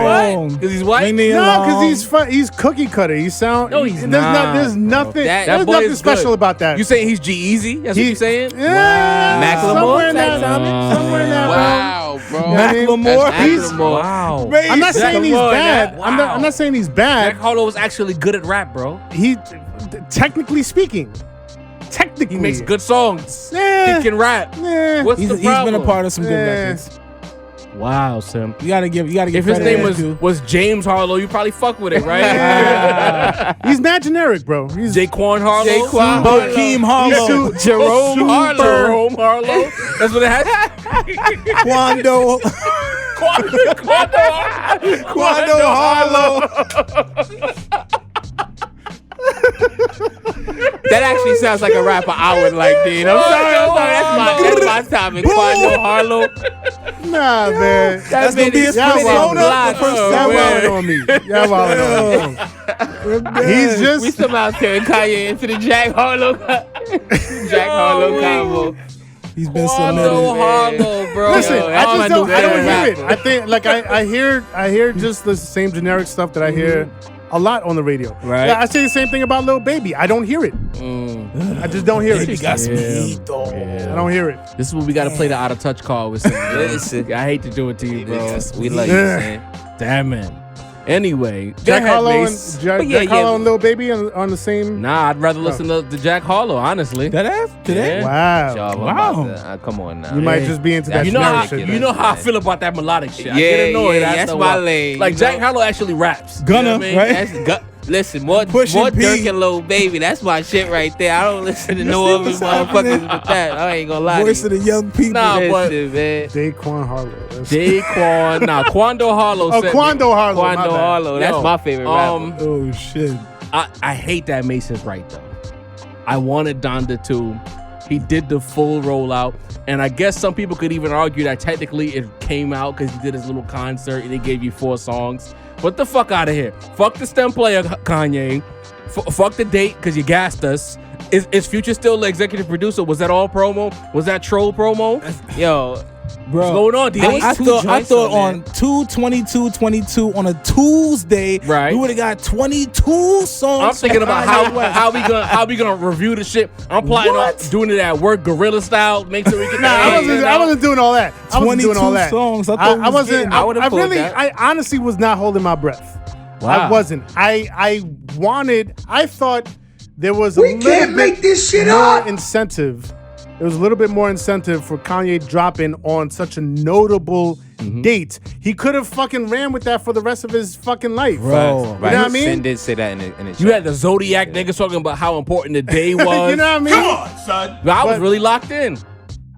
What? Because he's white? Leave me No, alone. because he's cookie cutter. He sound. No, he's there's not, There's nothing. That there's boy nothing is special good. about that. You saying he's G-Eazy? That's what you saying? Yeah, Macklemore somewhere in type that. Tommy? Somewhere in that. Wow, bro. Macklemore. That's Wow. I'm not saying he's bad. I'm not saying he's Jack bad. Harlow was actually good at rap, bro. He, technically speaking, He makes good songs. Yeah. He can rap. Yeah. What's He's the been problem? a part of some good Yeah. records. Wow, Sim. You gotta give. If his credit name where was it's due. was James Harlow, you probably fuck with it, right? He's not generic, bro. He's Jaquan Harlow. Jaquan Hakeem Harlow. Jerome Harlow. Jerome Harlow. That's what it had. Quando. Quando Harlow. That actually sounds like a rapper I would like, Dean. I'm sorry. That's my topic. Quando Harlow. nah, man. That's gonna be his Y'all first wild. soda. The first Y'all soda. wildin' on me. Y'all wildin' on me. He's We just. somehow turn Kanye into the Jack Harlow combo. He's been Quando submitted. Harlow, bro. Listen, Yo, I just don't hear it. rapper. I think like I hear just the same generic stuff that I hear a lot on the radio. Right. Yeah, I say the same thing about Lil Baby. I don't hear it. I just don't hear Baby it. got some heat though. I don't hear it. This is when we got to play the out of touch call with Listen. I hate to do it to you, bro. We like you, man. Damn it. Anyway, Jack go ahead, Harlow and Mace. Jack Harlow and Lil Baby on the same. Nah, I'd rather listen to Jack Harlow, honestly. That ass today? Yeah. Wow. Y'all, Wow. I'm about to- come on now. You might just be into that You know how generic shit. you know how I feel about that melodic shit. I Yeah, get annoyed. yeah, after that's a my while. lane, Like you Jack know? Harlow actually raps. Gunna, You know what I mean? right? That's listen, more Pushing P. Dirk and Lil Baby. That's my shit right there. I don't listen to no other what's happening? motherfuckers but that. I ain't gonna lie. Voice to of the young people. Nah, you. but Listen, man. Daquan Harlow. That's- Daquan, Quando Harlow. Oh, said- Quando Harlow. my Quando bad. Harlow. That's Yo, my favorite rapper. Oh shit. I hate that Mason's right though. I wanted Donda too. He did the full rollout, and I guess some people could even argue that technically it came out because he did his little concert and he gave you 4 songs. But the fuck out of here! Fuck the stem player, Kanye. Fuck the date because you gassed us. Is Future still the executive producer? Was that all promo? Was that troll promo? Yo, Bro, What's going on, D? I Two thought joints on on 2/22/22 on a Tuesday, Right. we would have got 22 songs. I'm thinking about how we gonna review the shit. I'm plotting on What? doing it at work, guerrilla style. Make sure we get Nah, I wasn't doing all that. I wasn't doing all 22 that. songs. I thought I we was wasn't. getting- I would've I pulled really. that. I honestly was not holding my breath. Wow. I wasn't. I wanted. I thought there was a We little can't make bit this shit more up. incentive. There was a little bit more incentive for Kanye dropping on such a notable date. He could have fucking ran with that for the rest of his fucking life. Bro. You know what I mean? Sin did say that in the You had the Zodiac niggas talking about how important the day was. You know what I mean? Come on, son. I was But- really locked in.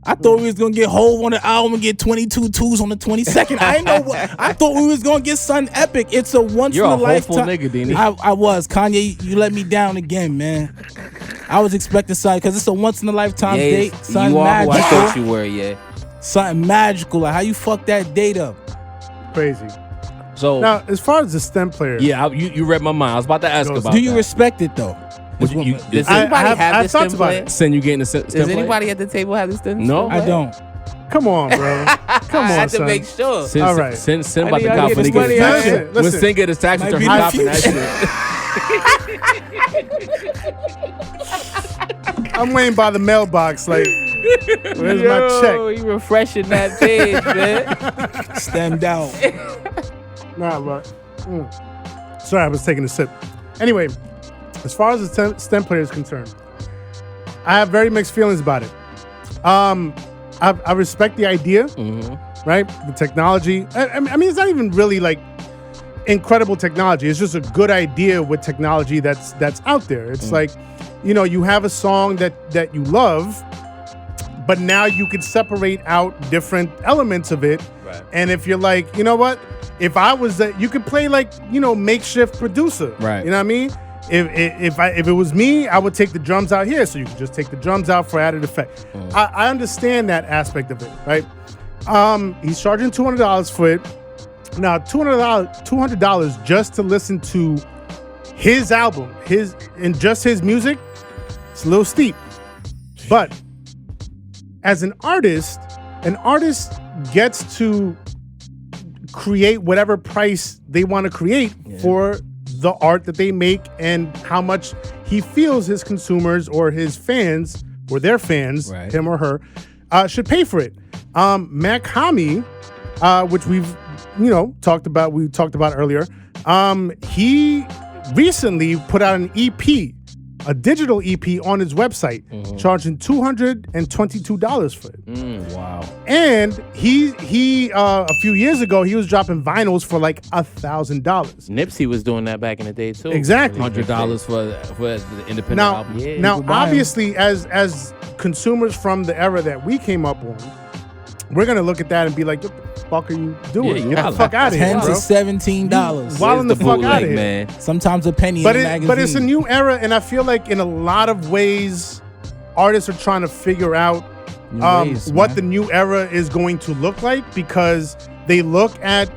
I thought we was gonna get Hove on the album and get 22 twos on the 22nd. I didn't know what. I thought we was gonna get something epic. It's a once You're in a a hopeful lifetime. nigga, Deanie. I was Kanye. You let me down again, man. I was expecting something because it's a once in a lifetime date. Yes, Something you are who I magical. thought you were, yeah. Something magical. Like how you fuck that date up? Crazy. So Now, as far as the stem player, yeah, you read my mind. I was about to ask Goes- about Do you that. respect it though? Would you- Does I anybody have- have I've this thought stem about player? it. Send you getting the stem Does player? anybody at the table have this stem? No. I don't. come on, bro. Come I on, had to son. make sure. Send, All right. send I about need the y'all cop to when he get gets this his money tax. out. Listen, When listen. Sin get his tax Might return, be he the copping that shit. I'm waiting by the mailbox. Like, where's my check? You refreshing that page, man. Stemmed out. Nah, but sorry, I was taking a sip. Anyway, as far as the stem player is concerned, I have very mixed feelings about it. I respect the idea, right? The technology. I mean, it's not even really like incredible technology. It's just a good idea with technology that's out there. It's like, you know, you have a song that you love, but now you could separate out different elements of it. Right. And if you're like, you know what? If I was that, you could play like, you know, makeshift producer. Right. You know what I mean? If it was me, I would take the drums out here, so you could just take the drums out for added effect. I understand that aspect of it, right? He's charging $200 for it. Now, $200 just to listen to his album, just his music, it's a little steep. But as an artist gets to create whatever price they want to create for the art that they make and how much he feels his consumers or his fans or their fans, Right. him or her, should pay for it. Mac Hami, which we talked about earlier, he recently put out an EP, a digital EP on his website, charging $222 for it. Wow. And he a few years ago, he was dropping vinyls for like $1,000. Nipsey was doing that back in the day too. Exactly. $100 for the independent Now, album. Yeah. now you can buy 'em. obviously, as consumers from the era that we came up on, we're gonna look at that and be like, "What the fuck are you doing? Yeah, you Get the wildin'. fuck out of here, 10 bro!" to $17. Wildin' the fuck bootleg, out of here. man. Sometimes a penny But in a magazine. but it's a new era, and I feel like in a lot of ways, artists are trying to figure out New ways, what man. the new era is going to look like, because they look at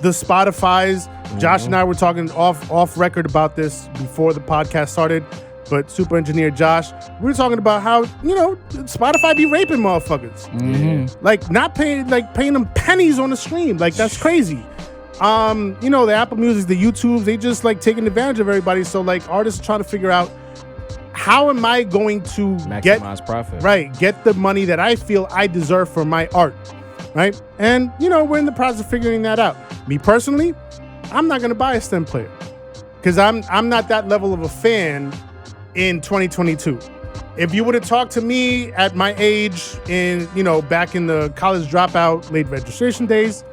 the Spotify's. Josh and I were talking off record about this before the podcast started. but Super Engineer Josh, we were talking about how, Spotify be raping motherfuckers. Like not paying them pennies on the stream. Like that's crazy. The Apple Music, the YouTubes, they just like taking advantage of everybody. So like artists are trying to figure out, how am I going to maximize profit? Right, get the money that I feel I deserve for my art, right? And we're in the process of figuring that out. Me personally, I'm not gonna buy a stem player because I'm not that level of a fan in 2022. If you would have talked to me at my age back in the college dropout, late registration days,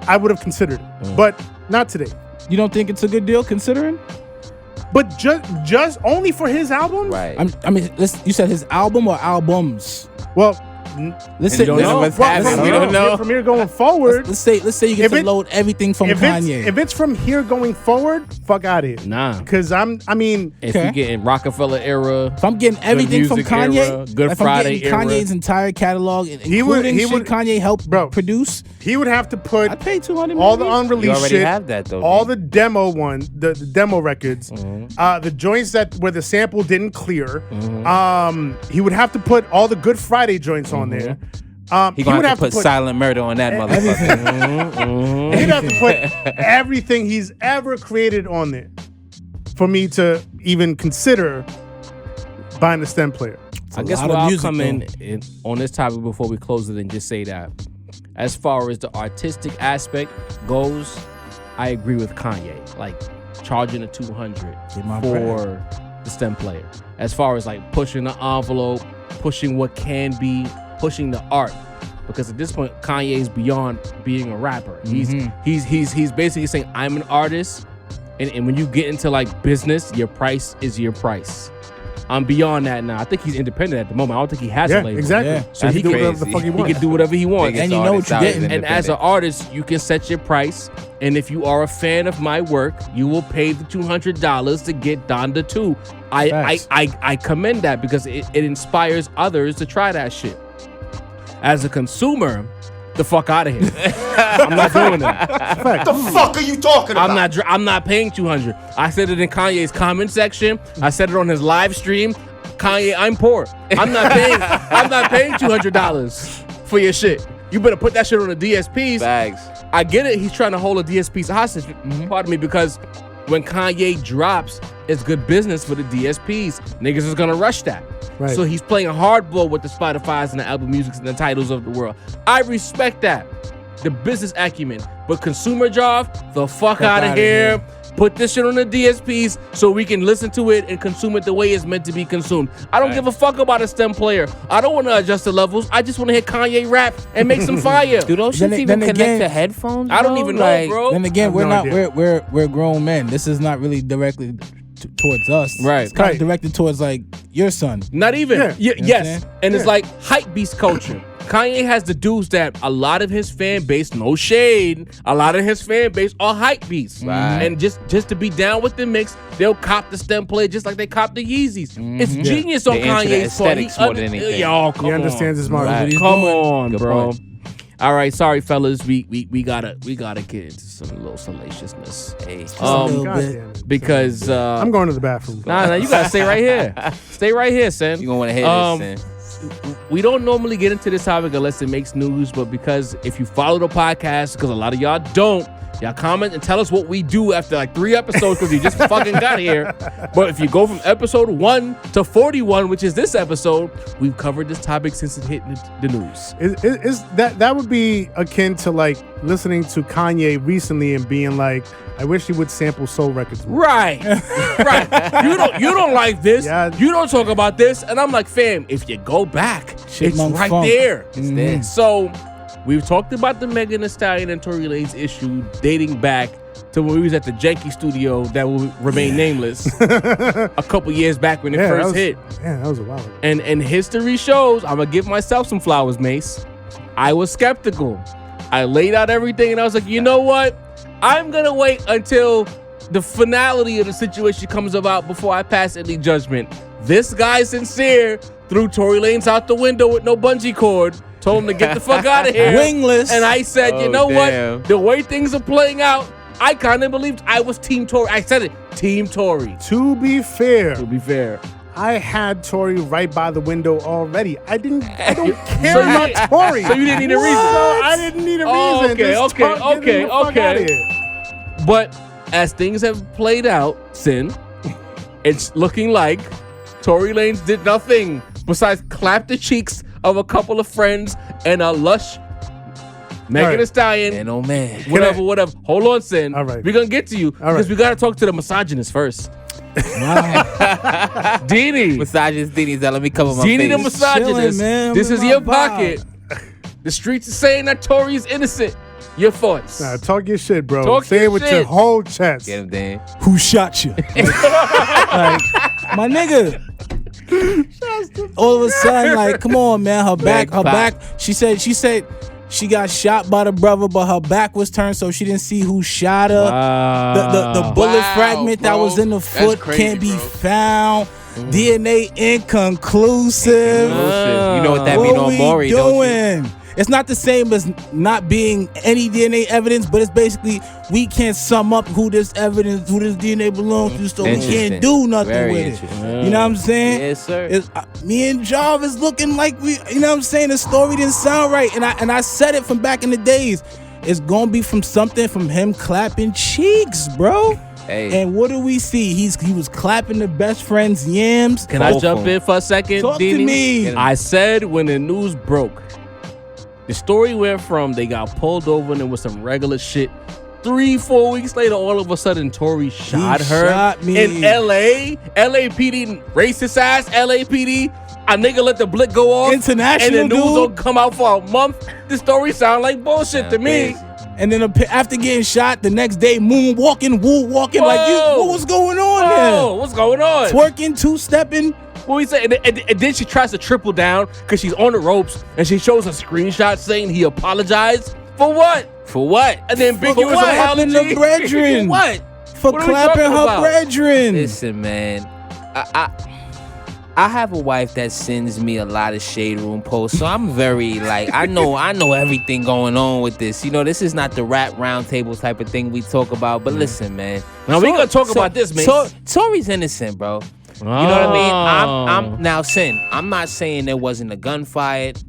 I would have considered it, but not today. You don't think it's a good deal considering? But just only for his album? Right. You said his album or albums? Well, let's say we don't know. From here going forward. Let's say you get to load everything from Kanye. If it's from here going forward, fuck out of here. Nah. Because if you're getting Rockefeller era, if I'm getting everything from Kanye, era, Good Friday era, Kanye's entire catalog, including shit Kanye helped produce, he would have to put I'd pay $200 all the unreleased already shit, have that, though, all the demo the demo records, the joints where the sample didn't clear. He would have to put all the Good Friday joints on there. He would have to put Silent Murder on that motherfucker. He'd have to put everything he's ever created on there for me to even consider buying a stem player. I guess I'll come in on this topic before we close it and just say that as far as the artistic aspect goes, I agree with Kanye. Like charging a $200 for the stem player. As far as like pushing the envelope, pushing what can be, pushing the art, because at this point Kanye's beyond being a rapper. He's basically saying I'm an artist, and when you get into like business, your price is your price. I'm beyond that now. I think he's independent at the moment. I don't think he has a label. Exactly. Yeah. So he can do whatever the fuck he wants. He can do whatever he wants. And you know what you're getting. And as an artist, you can set your price. And if you are a fan of my work, you will pay the $200 to get Donda 2. I commend that because it inspires others to try that shit. As a consumer, the fuck out of here. I'm not doing it. The fuck are you talking about? I'm not paying $200. I said it in Kanye's comment section. I said it on his live stream. Kanye, I'm poor. I'm not paying $200 for your shit. You better put that shit on the DSPs. Bags. I get it. He's trying to hold the DSPs hostage. Pardon me, because when Kanye drops, it's good business for the DSPs. Niggas is gonna rush that. Right. So he's playing hardball with the Spotify's and the Apple Musics and the titles of the world. I respect that. The business acumen. But consumer job, the fuck out of here. Put this shit on the DSPs so we can listen to it and consume it the way it's meant to be consumed. I don't give a fuck about a stem player. I don't want to adjust the levels. I just want to hear Kanye rap and make some fire. Do those shits even connect to headphones? I don't even know, bro. Then again, we're grown men. This is not really directly towards us. Right. It's kind of directed towards like your son. Not even. Yes. And it's Yeah. like hype beast culture. Kanye has the dudes that a lot of his fan base, no shade, a lot of his fan base are hype beasts. Right. And just to be down with the mix, they'll cop the stem play just like they cop the Yeezys. It's genius on They into the Kanye's part. aesthetics more than anything. Yo, come He understands his market. Right. Come on, Good bro. point. All right, sorry fellas, we gotta get into some little salaciousness. Hey. God damn it. Because I'm going to the bathroom. Nah, you gotta stay right here. Stay right here, son. You gonna want to hear this, son. We don't normally get into this topic unless it makes news, but because if you follow the podcast, because a lot of y'all don't, y'all comment and tell us what we do after like 3 episodes because you just fucking got here. But if you go from episode 1 to 41, which is this episode, we've covered this topic since it hit the news. Is that would be akin to like listening to Kanye recently and being like, I wish he would sample soul records more. Right. Right. You don't like this. Yeah. You don't talk about this. And I'm like, fam, if you go back, it's Chipmunk right funk. there. It's there. So we've talked about the Megan Thee Stallion and Tory Lanez issue dating back to when we was at the Janky studio that will remain nameless a couple years back when it first hit. Yeah, that was a while ago. And history shows, I'm going to give myself some flowers, Mace. I was skeptical. I laid out everything and I was like, you know what? I'm going to wait until the finality of the situation comes about before I pass any judgment. This guy sincere threw Tory Lanez out the window with no bungee cord, told him to get the fuck out of here. Wingless. And I said, you know damn. what? The way things are playing out, I kind of believed I was Team Tory. I said it. Team Tory. To be fair, I had Tory right by the window already. I don't care about Tory. So you didn't need a reason. So I didn't need a reason. Okay. But as things have played out, Sin, it's looking like Tory Lanez did nothing besides clap the cheeks of a couple of friends and a lush Megan Thee Stallion. Man, oh man. Whatever. Hold on, Sin. All right. We're going to get to you because we got to talk to the misogynist first. Dini. Misogynist Dini's that. Let me cover my Dini face. the misogynist. Chilling, This is your pocket. The streets are saying that Tory is innocent. Your thoughts? Nah, talk your shit, bro. Talk Say your it with shit. your whole chest. Get him, Dan. Who shot you? Like, my nigga. All of a sudden, like, come on, man. Her back. She said she got shot by the brother, but her back was turned, so she didn't see who shot her. Wow. The bullet fragment that bro. was in the foot crazy, can't be bro. found. DNA inconclusive. You know what that mean on Maury, don't you? doing? It's not the same as not being any DNA evidence, but it's basically we can't sum up who this DNA belongs to, so we can't do nothing Very with it. interesting. You know what I'm saying? Yes, sir. Me and Jarvis looking like we, you know what I'm saying? The story didn't sound right, and I said it from back in the days. It's gonna be from something from him clapping cheeks, bro. Hey. And what do we see? He was clapping the best friend's yams. Can I jump in for a second, Talk Dini? to me. I said when the news broke, the story went from they got pulled over and it was some regular shit. 3-4 weeks later, all of a sudden, Tory shot her shot me. in L.A. LAPD, racist ass LAPD. A nigga let the blick go off. International and the news dude. don't come out for a month. The story sound like bullshit to me. Crazy. And then after getting shot, the next day, moonwalking, woo-walking, like, Whoa. what was going on Oh, what's going on? there? Twerking, two-stepping. What we say? And then she tries to triple down because she's on the ropes and she shows a screenshot saying he apologized for what? For what? An ambiguous what? apology. The brethren. For what? For What are we clapping talking her about? brethren. Listen, man. I have a wife that sends me a lot of shade room posts, so I'm very like I know everything going on with this. You know, this is not the rap roundtable type of thing we talk about. But listen, man. Now we gonna talk about this, man. Tory's innocent, bro. You know what I mean? I'm now, Sin. I'm not saying there wasn't a gun fired.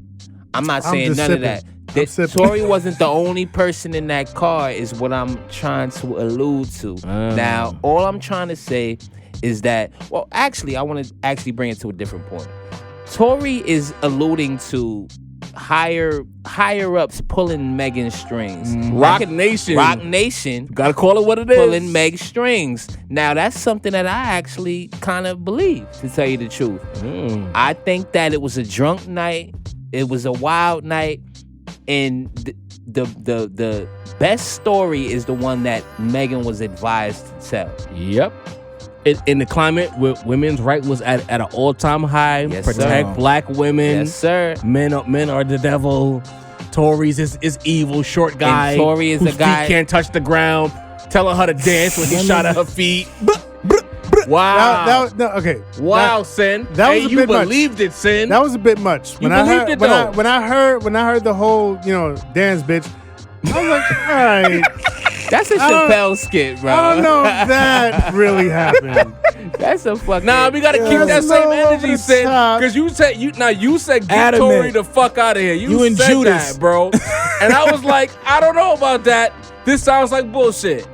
I'm not saying just none sipping. of that. Tory wasn't the only person in that car, is what I'm trying to allude to. Now, all I'm trying to say is that, well, actually, I want to actually bring it to a different point. Tory is alluding to higher ups pulling Megan's strings. Rock Nation. Rock Nation. Gotta call it what it is. Pulling Meg's strings. Now, that's something that I actually kind of believe, to tell you the truth. I think that it was a drunk night. It was a wild night. And the best story is the one that Megan was advised to tell. Yep. In the climate where women's right was at an all-time high. Yes, Protect sir. black women. Yes, sir. Men are the devil. Tory's is evil, short guy. And Tory is whose the guy feet can't touch the ground. Telling her to dance when he shot at her feet. Wow. Okay. Wow, Sin. that was hey, a you bit much. believed it, Sin. That was a bit much. You believed it, though. When I heard the whole, dance bitch, I was like, all right. That's a Chappelle skit, bro. I don't know if that really happened. That's a fucking. Nah, we gotta keep that That's same so over energy, the Sin. top. Because you said get Adamant. Tory the fuck out of here. You and said Judas. that, bro. And I was like, I don't know about that. This sounds like bullshit.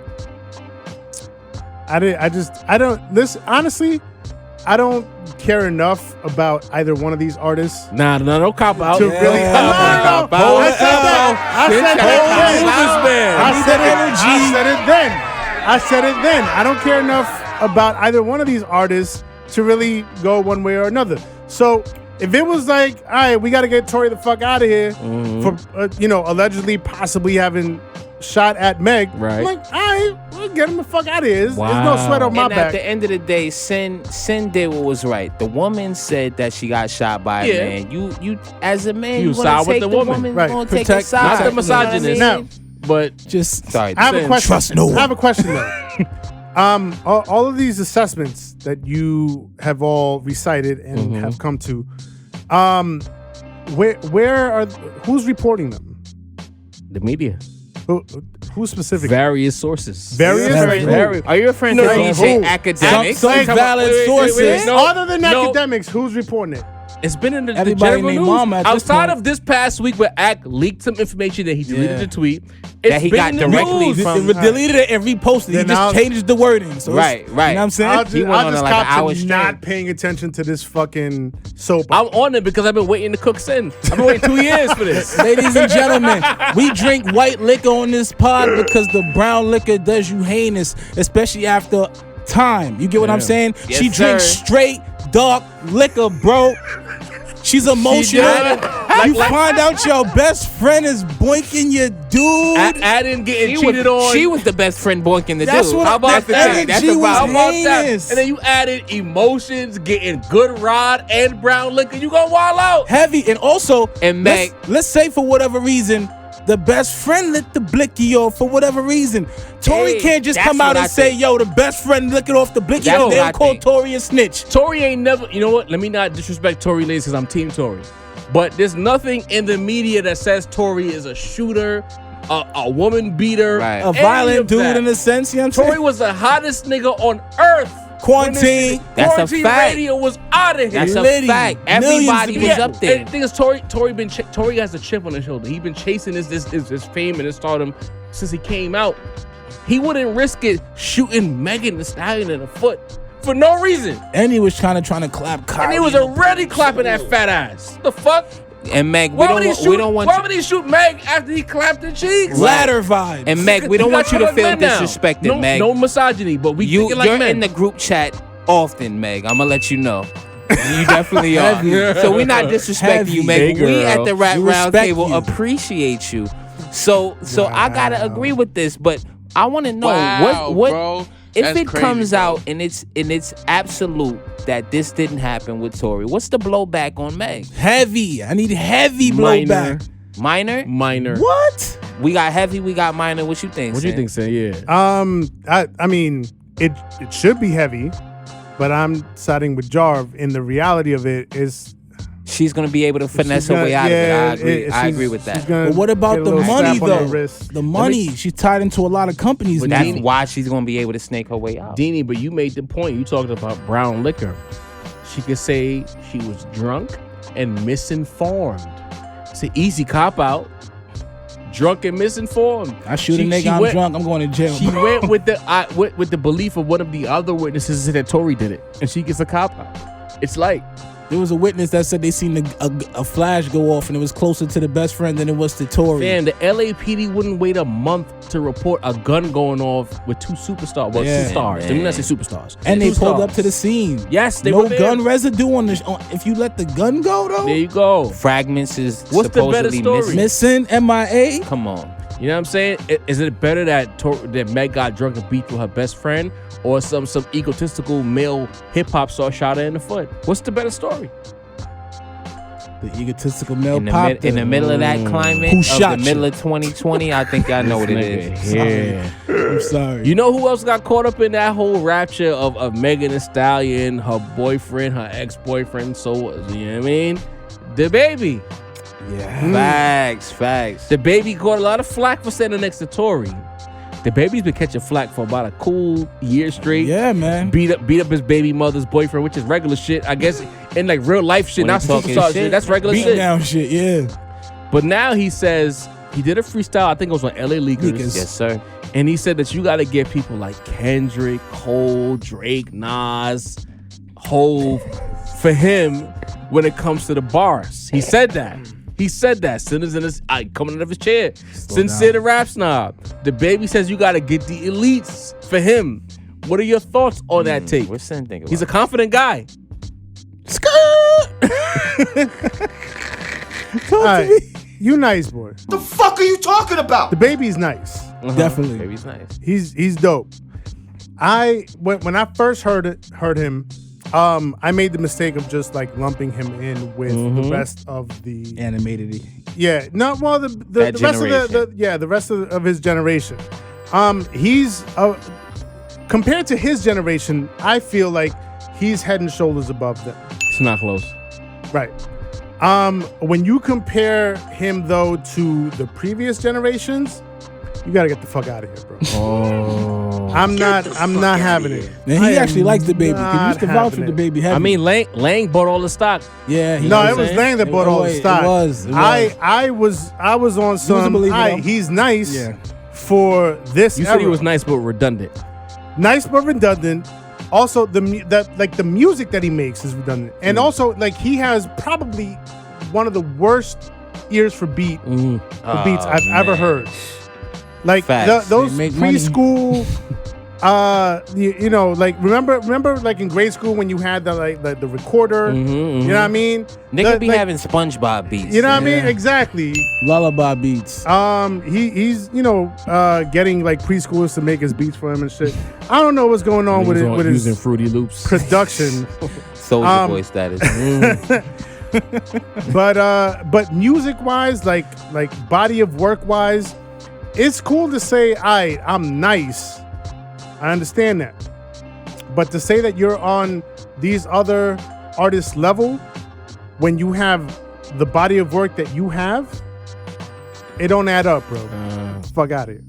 Honestly, I don't care enough about either one of these artists Nah, no cop out. to really. Cop out. I said that. I said it then. I don't care enough about either one of these artists to really go one way or another. So if it was like, all right, we got to get Tory the fuck out of here for allegedly possibly having shot at Meg, Right. I'm like, all right, we'll get him the fuck out of here. There's no sweat on my And at back. the end of the day, Sin did what was right. The woman said that she got shot by Yeah. a man. You as a man, You you side want with to the take the woman. woman. Right. You want to take Protect- her side. Not the You know what I misogynist. mean? Now, But Just Sorry. I have a question. Trust no one. I have a question though. All of these assessments that you have all recited and have come to, who's reporting them? the media. Who's specific? Various sources. Various? Are you referring to when you say academics? Some valid sources. Other than academics, who's reporting it? It's been in the Everybody general named news. Mama at this Outside point. of this past week where Ack leaked some information that he deleted the tweet. That he got directly from- They deleted it and reposted it. He just changed the wording. So Right. You know what I'm saying? I'll just like an hour cop to straight. not paying attention to this fucking soap. I'm on it because I've been waiting to cook sin. I've been waiting 2 years for this. Ladies and gentlemen, we drink white liquor on this pod because the brown liquor does you heinous, especially after time. You get what I'm saying? Yes, she drinks sir. straight, dark liquor, bro. She's emotional. You find out your best friend is boinking your dude. Adding getting cheated on. She was the best friend boinking the That's dude. what How about the that? energy That's was about How about that? heinous. And then you added emotions, getting good rod and brown liquor. You gonna wild out. Heavy. And also, And let's say for whatever reason, the best friend lit the blicky off for whatever reason. Tory Hey, can't just that's come out what and I say, think. yo, the best friend licking off the blicky. That's Yo, what they'll I call think. Tory a snitch. Tory ain't never, you know what? Let me not disrespect Tory Lanez because I'm Team Tory. But there's nothing in the media that says Tory is a shooter, a woman beater, Right. A any violent of dude that. in a sense, you know what I'm Tory saying? was the hottest nigga on earth. Quarantine. That's a Quarantine fact. radio was out of here. That's a Liddy. fact. Millions Everybody of was people. up there. And the thing is, Tory has a chip on his shoulder. He's been chasing his fame and his stardom since he came out. He wouldn't risk it shooting Megan Thee Stallion in the foot for no reason. And he was trying to clap Kyrie. And he was already clapping that fat ass. The fuck? And Meg, we Why would don't he shoot Meg after he clapped the cheeks? Ladder vibes. And Meg, we don't want you to gotta feel let men down. disrespected, Meg. No misogyny, but we You're think like men. in the group chat often, Meg. I'm gonna let you know. You definitely are. So we're not disrespecting you, Meg. Hey, We girl. at the Rap We respect Roundtable you. appreciate you. So I gotta agree with this, but I want to know Wow, what bro. if That's it crazy, comes bro. out and it's absolute that this didn't happen with Tory. What's the blowback on Meg? Heavy. I need heavy blowback. Minor? What? We got heavy, we got minor. What you think? What do you Sin? think, Sam? Yeah. I mean, it should be heavy, but I'm siding with Jarv. And the reality of it is, She's gonna be able to finesse her gonna- way out yeah, of it. I agree with she's that. gonna But what get about a the little money, slap on her though? wrist. The money. She's tied into a lot of companies, But man. that's why she's gonna be able to snake her way out. Deanie, but you made the point. You talked about brown liquor. She could say she was drunk and misinformed. It's an easy cop out. Drunk and misinformed. I shoot a She nigga, I'm went- drunk, I'm going to jail. She went with the belief of one of the other witnesses that Tory did it, and she gets a cop out. It's like There was a witness that said they seen a flash go off and it was closer to the best friend than it was to Tory. Man, the LAPD wouldn't wait a month to report a gun going off with two superstars. Well, Yeah, two stars. Let me man. not say superstars. And they Two pulled stars. up to the scene. Yes, they no were there. gun residue on the. If you let the gun go though, There you go. Fragments is What's the better supposedly story? missing. missing MIA. Come on. You know what I'm saying? Is it better that Meg got drunk and beat with her best friend, or some egotistical male hip hop star shot her in the foot? What's the better story? The egotistical male In popped the middle of that climate, Who of shot the you? middle of 2020, I think y'all know what it is. Yeah. I'm sorry. You know who else got caught up in that whole rapture of Megan Thee Stallion, her boyfriend, her ex-boyfriend? So, you know what I mean? The baby. yeah. Facts. The baby caught a lot of flack for standing next to Tory. The baby's been catching flack for about a cool year straight. Yeah, man. Beat up his baby mother's boyfriend, which is regular shit. I guess in like real life shit, When not he talking superstar shit, shit. That's regular Beat shit. down shit. Yeah. But now he says he did a freestyle. I think it was on LA Leakers. Leakers. Yes, sir. And he said that you got to get people like Kendrick, Cole, Drake, Nas, Hove for him when it comes to the bars. He said that. He said that. Sinner's in his coming out of his chair. Sincere the rap snob. The baby says you got to get the elites for him. What are your thoughts on that take? What's Sin think about He's a confident guy. All right, you nice boy. The fuck are you talking about? The baby's nice. Definitely. Baby's nice. He's dope. When I first heard him, I made the mistake of just like lumping him in with the rest of the Animated. yeah. No, well the That rest of generation. the rest of his generation. He's compared to his generation, I feel like he's head and shoulders above them. It's not close. Right. When you compare him though to the previous generations, You gotta get the fuck out of here, bro. Oh. I'm not having it. And he actually likes the baby. He not used to vouch for having the it. baby heavy. I mean, Lang bought all the stock. yeah. He No, was it was saying. Lang that bought all the stock. It was. I was on some. believer, though. He's nice Yeah. for this. You said he was nice but redundant. Nice but redundant. Also, the music that he makes is redundant, and also like he has probably one of the worst ears for beats I've ever heard. Like those They make money. preschool, you know, like remember like in grade school when you had the recorder, you know what I mean? Nigga be like, having SpongeBob beats. you know what I mean? Exactly. Lullaby beats. He's getting like preschoolers to make his beats for him and shit. I don't know what's going on with using his Fruity Loops. production. Soulja Boy status. But music wise, like body of work wise, it's cool to say I'm nice. I understand that. But to say that you're on these other artists' level when you have the body of work that you have, it don't add up, bro. Fuck out of here.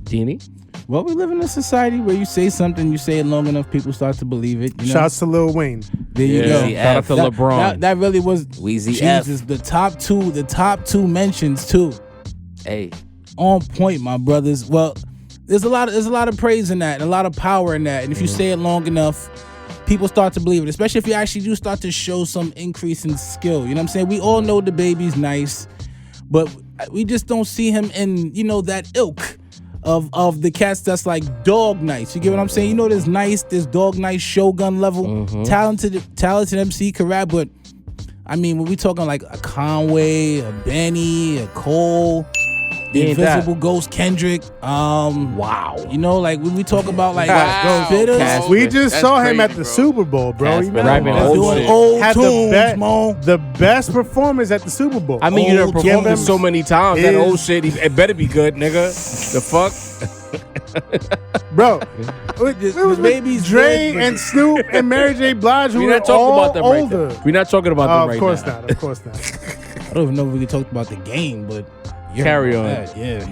Deanie? Well, we live in a society where you say something, you say it long enough, people start to believe it. You know? Shouts to Lil Wayne. There you go. Weezy Shout out to That- LeBron. That really was Weezy F. Jesus. The top two mentions too. Hey, On point, my brothers. Well, there's a lot of praise in that, and a lot of power in that. And if you say it long enough, people start to believe it. Especially if you actually do start to show some increase in skill. You know what I'm saying? We all know the baby's nice, but we just don't see him in that ilk of the cats that's like dog nice. You get what I'm saying? There's dog nice, Shogun level, talented MC can rap, but I mean, when we talking like a Conway, a Benny, a Cole, the Invisible Ghost Kendrick, Wow. like when we talk about like Wow. spitters, Casper. We just That's saw him at crazy, the bro. Super Bowl, bro. You Casper know, rapping man. old doing shit. old Had tunes, Mo. the best performance at the Super Bowl. I mean, you done Give performed him it so many times. That his- old shit, it better be good, nigga. The fuck? Bro, it was baby's with Dre good, but- and Snoop and Mary J. Blige who We're were not talking all about them right older. now. We're not talking about them right Of course now. not. Of course not. I don't even know if we can talk about the game, but yeah, Carry on. Yeah.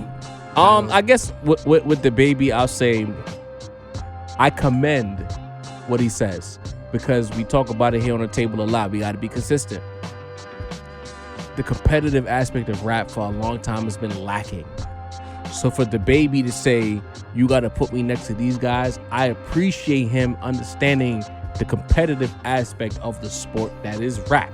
I guess with the baby, I'll say I commend what he says because we talk about it here on the table a lot. We got to be consistent. The competitive aspect of rap for a long time has been lacking. So for the baby to say, you got to put me next to these guys, I appreciate him understanding the competitive aspect of the sport that is rap.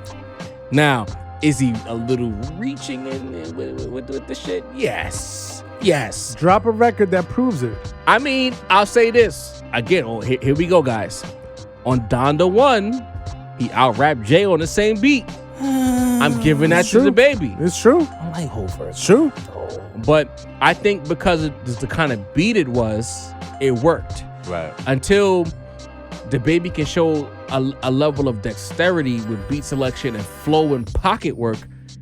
Now, is he a little reaching in with the shit? Yes. Drop a record that proves it. I mean, I'll say this. Again, here we go, guys. On Donda 1, he out-rapped Jay on the same beat. I'm giving that to the baby. It's true. I like Hofer. It's true. But I think because of the kind of beat it was, it worked. right. Until the baby can show a level of dexterity with beat selection and flow and pocket work,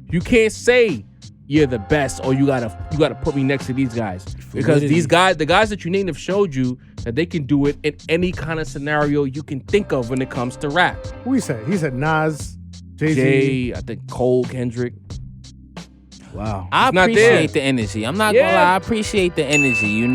you can't say you're the best or you gotta put me next to these guys. Because these guys, the guys that you named, have showed you that they can do it in any kind of scenario you can think of when it comes to rap. Who he said? He said Nas, Jay-Z. Jay, I think Cole, Kendrick. Wow. I It's not appreciate there. the energy. I'm not gonna Yeah. lie. I appreciate the energy.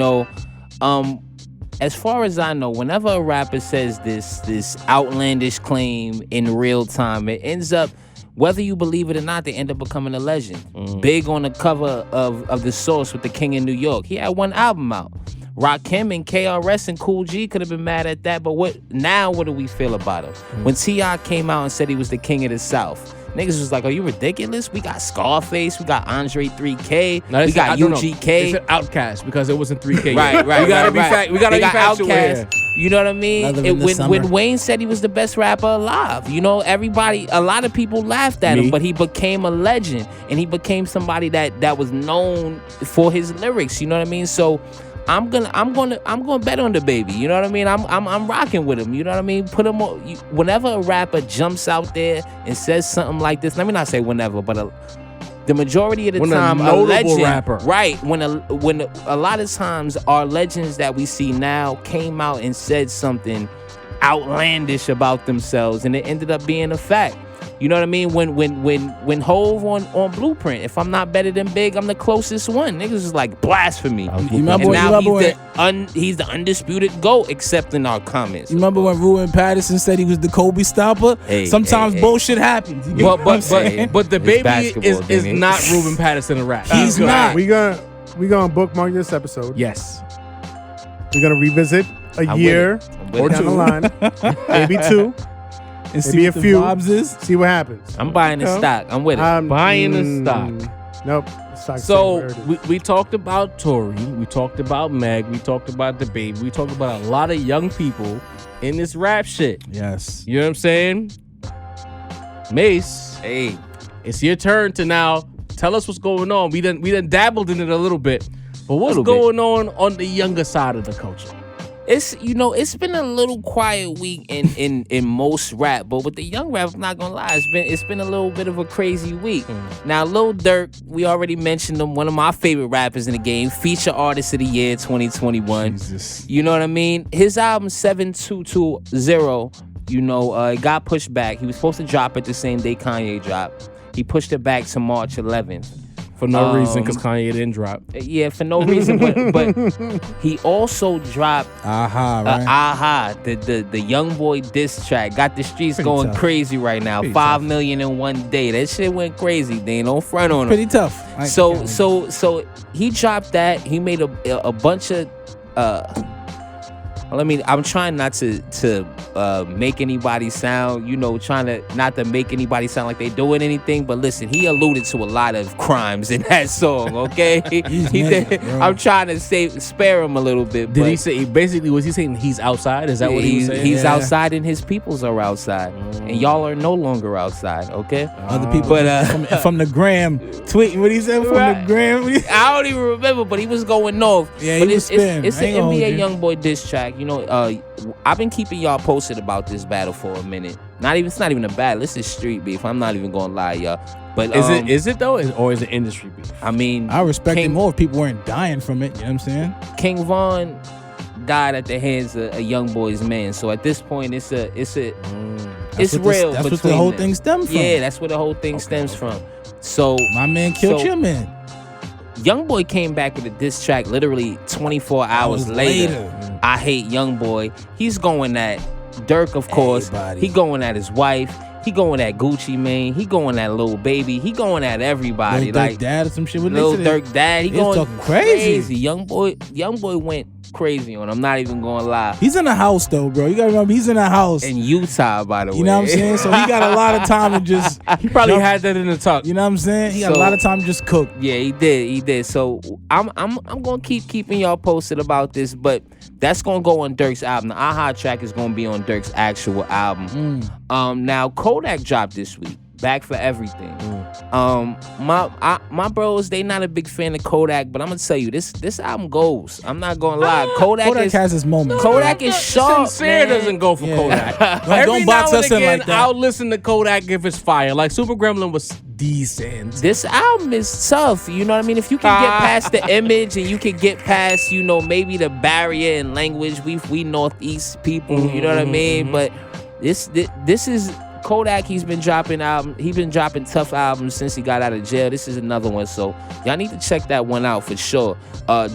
As far as I know, whenever a rapper says this outlandish claim in real time, it ends up, whether you believe it or not, they end up becoming a legend. Big on the cover of The Source with the King in New York. He had one album out. Rakim and KRS and Cool G could have been mad at that, but what do we feel about him? When T.I. came out and said he was the king of the South, niggas was like, are you ridiculous? We got Scarface, we got Andre 3K, we got They UGK. said Outcast because it wasn't 3K. Right. We gotta be fact. We gotta They be got factual Outkast. here. You know what I mean? Another in the When summer. Wayne said he was the best rapper alive, a lot of people laughed at him, Me. but he became a legend and he became somebody that was known for his lyrics. You know what I mean? So I'm gonna bet on the baby. You know what I mean? I'm rocking with him. You know what I mean? Put him on. Whenever a rapper jumps out there and says something like this, let me not say whenever, but the majority of the When a time, notable legend, rapper. right? When a lot of times our legends that we see now came out and said something outlandish about themselves, and it ended up being a fact. You know what I mean? When Hove on Blueprint, if I'm not better than Big, I'm the closest one. Niggas is like blasphemy. And now he's the undisputed GOAT, except in our comments. You remember when Ruben Patterson said he was the Kobe stopper? Sometimes bullshit happens. But the baby is not Ruben Patterson a rap. He's not. We gonna bookmark this episode. Yes. We're gonna revisit a year or down the line, maybe 2. And maybe see a what few. the vibes is. See what happens. I'm buying the stock. I'm with it. Buying the stock. Nope. So we talked about Tory. We talked about Meg. We talked about the baby. We talked about a lot of young people in this rap shit. Yes. You know what I'm saying? Mace. Hey. It's your turn to now tell us what's going on. We done dabbled in it a little bit. But what's going on the younger side of the culture? It's been a little quiet week in most rap, but with the young rap, I'm not gonna lie, it's been a little bit of a crazy week. Now, Lil Durk, we already mentioned him, one of my favorite rappers in the game, feature artist of the year 2021. Jesus. You know what I mean? His album 7220, it got pushed back. He was supposed to drop it the same day Kanye dropped. He pushed it back to March 11th. For no reason, because Kanye didn't drop. Yeah, for no reason. But he also dropped right? the Young Boy diss track. Got the streets going crazy right now. 5 million in one day. That shit went crazy. They don't front on him. Pretty tough. So he dropped that. He made a bunch of I'm trying not to make anybody sound, not to make anybody sound like they doing anything. But listen, he alluded to a lot of crimes in that song, okay? I'm trying to spare him a little bit. Did he say, basically, was he saying he's outside? Is that what he was saying? He's outside and his peoples are outside. And y'all are no longer outside, okay? Other people from the gram tweeting what he said from the gram. I don't even remember, but he was going north. Yeah, but he was spin. It's an NBA Young Boy diss track. I've been keeping y'all posted about this battle for a minute. It's not even a battle. This is street beef. I'm not even gonna lie, y'all. But is it though, or is it industry beef? I mean, I respect it more if people weren't dying from it. You know what I'm saying? King Von died at the hands of a Young Boy's man. So at this point, it's real. That's what the whole thing stems from. Yeah, that's where the whole thing stems from. So my man killed your man. Young Boy came back with a diss track literally 24 hours later. I hate Young Boy. He's going at Dirk, of course. He going at his wife. He going at Gucci Mane. He going at Lil Baby. He going at everybody. Lil Durk dad or some shit. Lil Durk dad. He going talking crazy. Young Boy went crazy on him. I'm not even gonna lie. He's in a house though, bro. You gotta remember he's in a house in Utah, by the way. You know what I'm saying? So he got a lot of time to just. He probably had that in the tuck. You know what I'm saying? He got a lot of time to just cook. Yeah, he did. So I'm gonna keeping y'all posted about this, but that's gonna go on Dirk's album. The Aha track is gonna be on Dirk's actual album. Now Kodak dropped this week. Back for Everything. My bros, they not a big fan of Kodak, but I'm gonna tell you, this album goes. I'm not gonna lie. Kodak has his moments. Kodak is sharp. Sincere doesn't go for Kodak. Don't box us in like that. I'll listen to Kodak if it's fire. Like Super Gremlin was decent. This album is tough. You know what I mean? If you can get past the image and you can get past, maybe the barrier in language. We Northeast people. You know what I mean? But this is. Kodak, he's been dropping tough albums since he got out of jail. This is another one, so y'all need to check that one out for sure.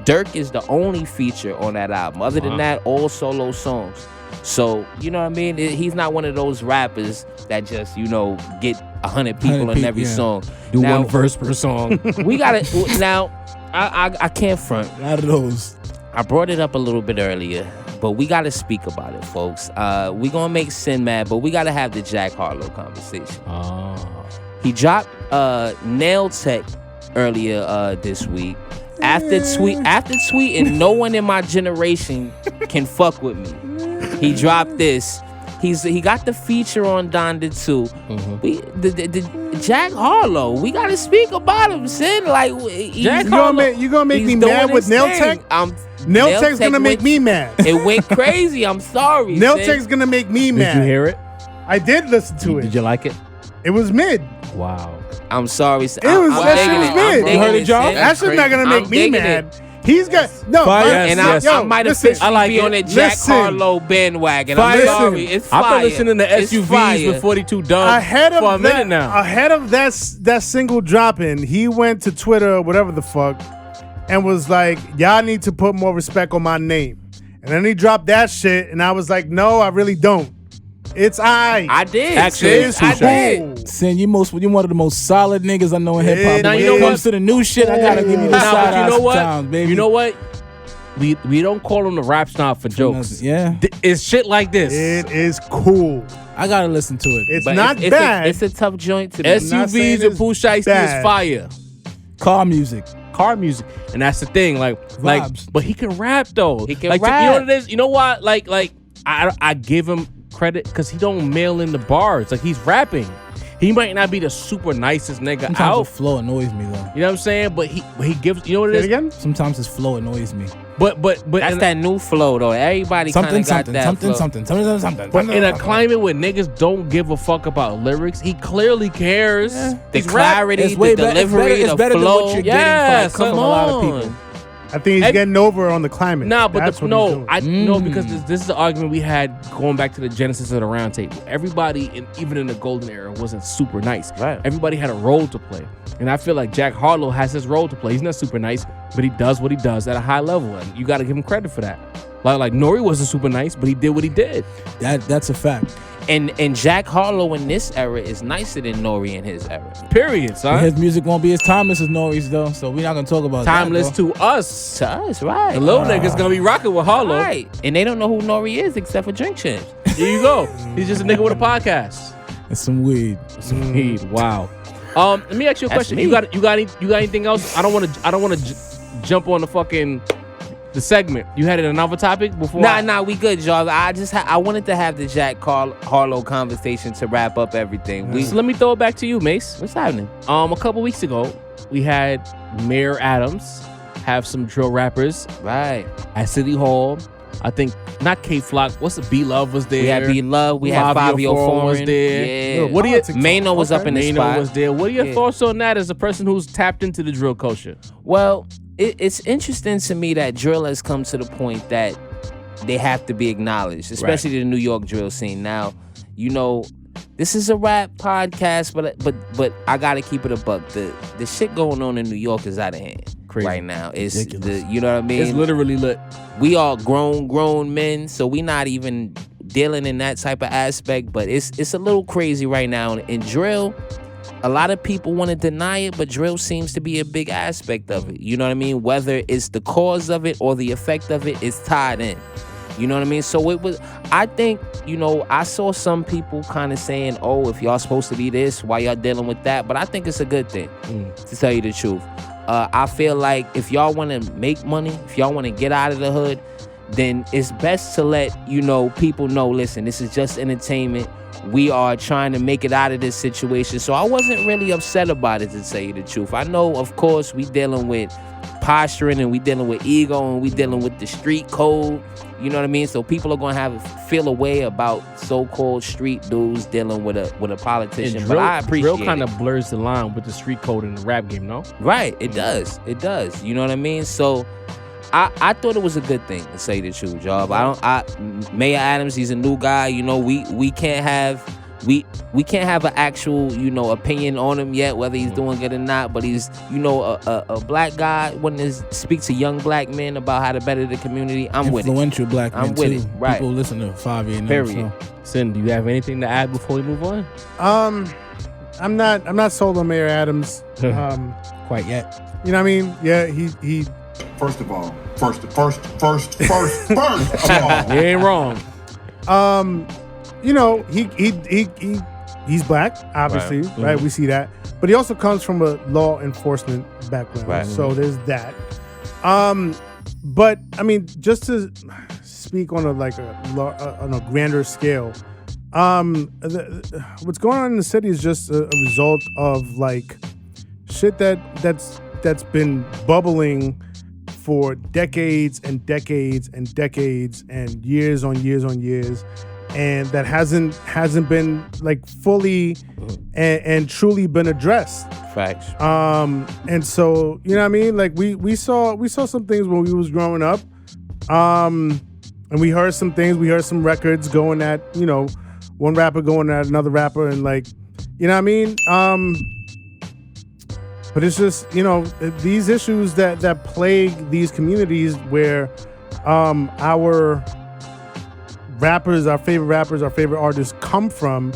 Dirk is the only feature on that album. Other than that, all solo songs. So, you know what I mean? He's not one of those rappers that just, get 100 people in every song. Do one verse per song. We gotta, now, I can't front. A lot of those. I brought it up a little bit earlier, but we got to speak about it, folks. We going to make Sin mad, but we got to have the Jack Harlow conversation. He dropped Nail Tech earlier this week. After tweeting, no one in my generation can fuck with me. He dropped this. He got the feature on Donda too. The Jack Harlow, we gotta speak about him, Sin. Like Jack Harlow, you gonna make me mad with Nail Tech? Nail Tech's gonna make me mad. It went crazy. I'm sorry. Nail Tech's gonna make me mad. Did you hear it? I did listen to it. Did you like it? It was mid. Wow. I'm sorry. That shit was mid. You heard it, John? That shit's not gonna make me mad. He's got no. I might officially be on the Jack Harlow bandwagon. I'm sorry, it's fire. I've been listening to SUVs with 42 Dugg for a minute now. Ahead of that single dropping, he went to Twitter or whatever the fuck and was like, "Y'all need to put more respect on my name." And then he dropped that shit, and I was like, "No, I really don't." It's I did. Actually, I did. Sin, you're one of the most solid niggas I know in hip hop. Now, When you it know comes what? to the new shit, I gotta give you the side eye sometimes, baby. You know what? We don't call him the rap snob for jokes. Yeah. It's shit like this. It is cool. I gotta listen to it. It's not bad. It's a tough joint to be. SUVs and Pooh Shiesty is fire. Car music. And that's the thing. Vibes. But he can rap though. He can rap. rap. You know what it is? You know what? I give him credit because he don't mail in the bars. Like, he's rapping. He might not be the super nicest nigga Sometimes out. his flow annoys me though. You know what I'm saying? But he gives. You know what it is? Again? Sometimes his flow annoys me. But that's that new flow though. Everybody kind of got that flow. But in a climate where niggas don't give a fuck about lyrics, he clearly cares. The He's clarity, the delivery, the better flow. Than what you're getting from a lot of people. I think he's getting over on the climate. Nah, but That's what he's doing. no, because this is the argument we had going back to the genesis of the Roundtable. Everybody, even in the golden era, wasn't super nice. Right. Everybody had a role to play, and I feel like Jack Harlow has his role to play. He's not super nice, but he does what he does at a high level, and you got to give him credit for that. Like Nori wasn't super nice, but he did what he did. That's a fact. And Jack Harlow in this era is nicer than Nori in his era. Period, son. His music won't be as timeless as Nori's though, so we're not gonna talk about timeless that, to us. To us, right. The little niggas gonna be rocking with Harlow. Right. And they don't know who Nori is except for Drink Champs. There you go. He's just a nigga with a podcast. It's some weed. Some weed. Wow. Let me ask you a question. Me. You got anything else? I don't want to jump on the segment. You had another topic before? Nah, we good, y'all. I wanted to have the Jack Harlow conversation to wrap up everything. So let me throw it back to you, Mace. What's happening? A couple weeks ago, we had Mayor Adams have some drill rappers Right. at City Hall. I think not K-Flock. What's the B-Love was there? We had B-Love. We had Fabio Foreign was there. Yeah. What do you? Mano was up in the spot. Was there. What are your thoughts on that as a person who's tapped into the drill culture? Well, it's interesting to me that drill has come to the point that they have to be acknowledged, especially the New York drill scene. Now, you know, this is a rap podcast, but I gotta keep it a buck. The shit going on in New York is out of hand. Crazy. Right now. It's you know what I mean? It's literally lit. We are grown men, so we not even dealing in that type of aspect, but it's a little crazy right now. In drill, a lot of people want to deny it, but drill seems to be a big aspect of it. You know what I mean? Whether it's the cause of it or the effect of it, it's tied in. You know what I mean? So it was, I think, you know, I saw some people kind of saying, oh, if y'all supposed to be this, why y'all dealing with that? But I think it's a good thing, to tell you the truth. I feel like if y'all want to make money, if y'all want to get out of the hood, then it's best to let, you know, people know, listen, this is just entertainment. We are trying to make it out of this situation. So I wasn't really upset about it, to tell you the truth. I know, of course, we dealing with posturing and we dealing with ego and we dealing with the street code. You know what I mean? So people are going to feel a way about so-called street dudes dealing with a politician. And but I appreciate drill kind of blurs the line with the street code in the rap game, no? Right. It does. It does. You know what I mean? So I thought it was a good thing, to say the truth, y'all. Mayor Adams, he's a new guy. You know, we can't have an actual, you know, opinion on him yet, whether he's doing good or not. But he's, you know, a black guy wanting to speak to young black men about how to better the community. I'm with it. Influential black men, I'm with too. it. Right. People listen to Favi and Period. them, Sin, do you have anything to add before we move on? I'm not sold on Mayor Adams. Quite yet. You know what I mean? Yeah, he. First of all, first of all. You ain't wrong. You know, he's black, obviously, right? We see that, but he also comes from a law enforcement background, so there's that. But I mean, just to speak on a grander scale, what's going on in the city is just a result of like shit that's been bubbling for decades and decades and decades and years on years on years. and that hasn't been like fully and truly been addressed. Facts. And so, you know what I mean? Like we saw some things when we was growing up. And we heard some things, we heard some records going at, you know, one rapper going at another rapper, and like, you know what I mean? But it's just, you know, these issues that plague these communities where our rappers, our favorite artists come from,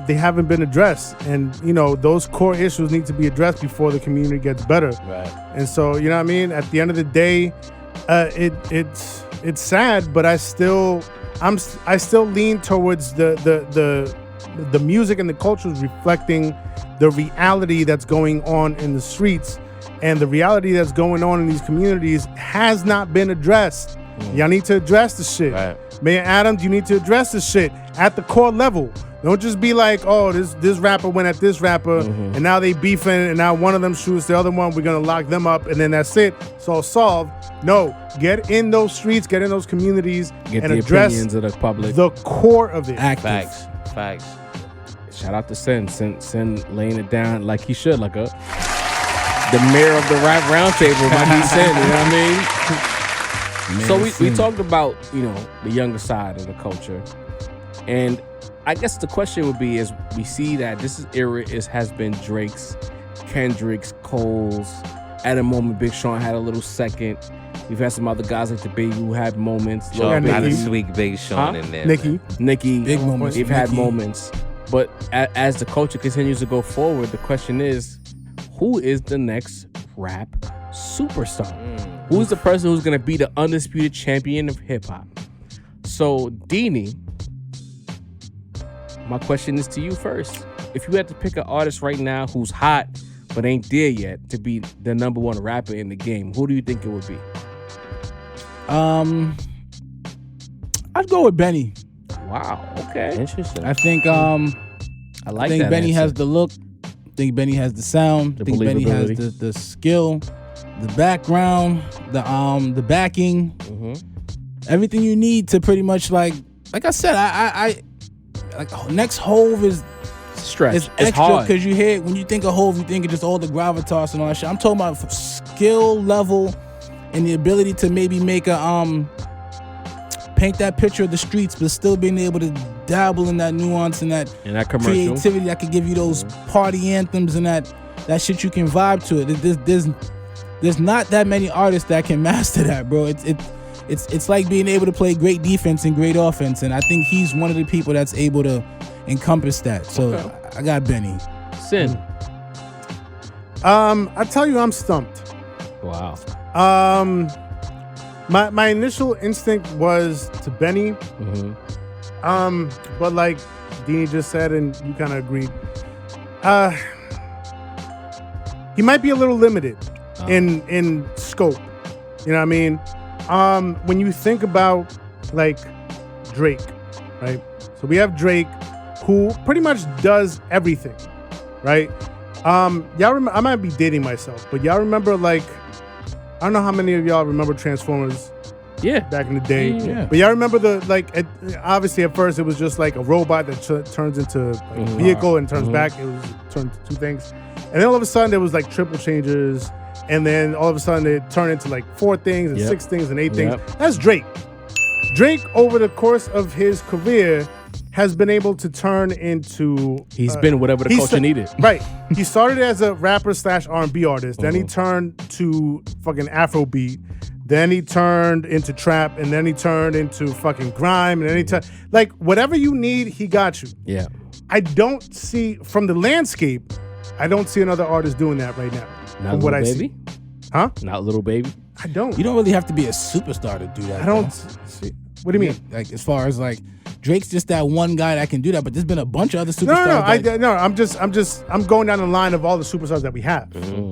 they haven't been addressed. And, you know, those core issues need to be addressed before the community gets better. Right. And so, you know what I mean? At the end of the day, it's sad, but I still lean towards the music and the culture is reflecting the reality that's going on in the streets, and the reality that's going on in these communities has not been addressed. Y'all need to address the shit. Right. Mayor Adams, you need to address the shit at the core level. Don't just be like, oh, this rapper went at this rapper, and now they beefing, and now one of them shoots the other one. We're gonna lock them up, and then that's it. It's all solved. No, get in those streets, get in those communities, Get and the address opinions of the public. the core of it. Active. Facts. Shout out to Sin laying it down like he should, like the mayor of the rap roundtable, like he said. You know what I mean? So we talked about, you know, the younger side of the culture, and I guess the question would be: is we see that this era has been Drake's, Kendrick's, Cole's. At a moment, Big Sean had a little second. We've had some other guys like the Baby who had moments. Sean got a Nicki. sweet Big Sean in there. Nicki. Big moments. They've had Nicki. moments. But as the culture continues to go forward, the question is, who is the next rap superstar? Who's the person who's going to be the undisputed champion of hip hop? So, Deanie, my question is to you first. If you had to pick an artist right now who's hot but ain't there yet to be the number one rapper in the game, who do you think it would be? I'd go with Benny. Wow. Okay. Interesting. I think I like that. Benny answer. has the look. I think Benny has the sound. The I think Benny has believability. the skill, the background, the backing, everything you need to pretty much like I said. I like next Hove is stretch. it's It's extra hard. because you hear when you think of Hove, you think of just all the gravitas and all that shit. I'm talking about skill level and the ability to maybe make a paint that picture of the streets, but still being able to dabble in that nuance and that commercial creativity that could give you those party anthems and that shit you can vibe to it. There's not that many artists that can master that, bro. It's like being able to play great defense and great offense, and I think he's one of the people that's able to encompass that. So I got Benny. Sin. I tell you, I'm stumped. Wow. My initial instinct was to Benny. But like Deanie just said, and you kind of agreed, he might be a little limited in scope. You know what I mean? When you think about like Drake, right? So we have Drake, who pretty much does everything, right? Y'all remember? I might be dating myself, but y'all remember like, I don't know how many of y'all remember Transformers. Yeah. Back in the day. Yeah. But y'all remember obviously at first it was just like a robot that turns into like a vehicle and turns back. It was turned to two things. And then all of a sudden there was like triple changes. And then all of a sudden it turned into like 4 things and 6 things and 8 things. That's Drake. Drake, over the course of his career, has been able to turn into... He's been whatever the culture needed. Right. He started as a rapper / R&B artist. Then he turned to fucking Afrobeat. Then he turned into trap. And then he turned into fucking grime. And then he turned... Like, whatever you need, he got you. Yeah. I don't see... From the landscape, I don't see another artist doing that right now. Not from what Lil I Baby? see. Huh? Not Little Baby? I don't. You don't really have to be a superstar to do that. I don't though. see... What do you mean? Like as far as like Drake's just that one guy that can do that, but there's been a bunch of other superstars. I'm going down the line of all the superstars that we have.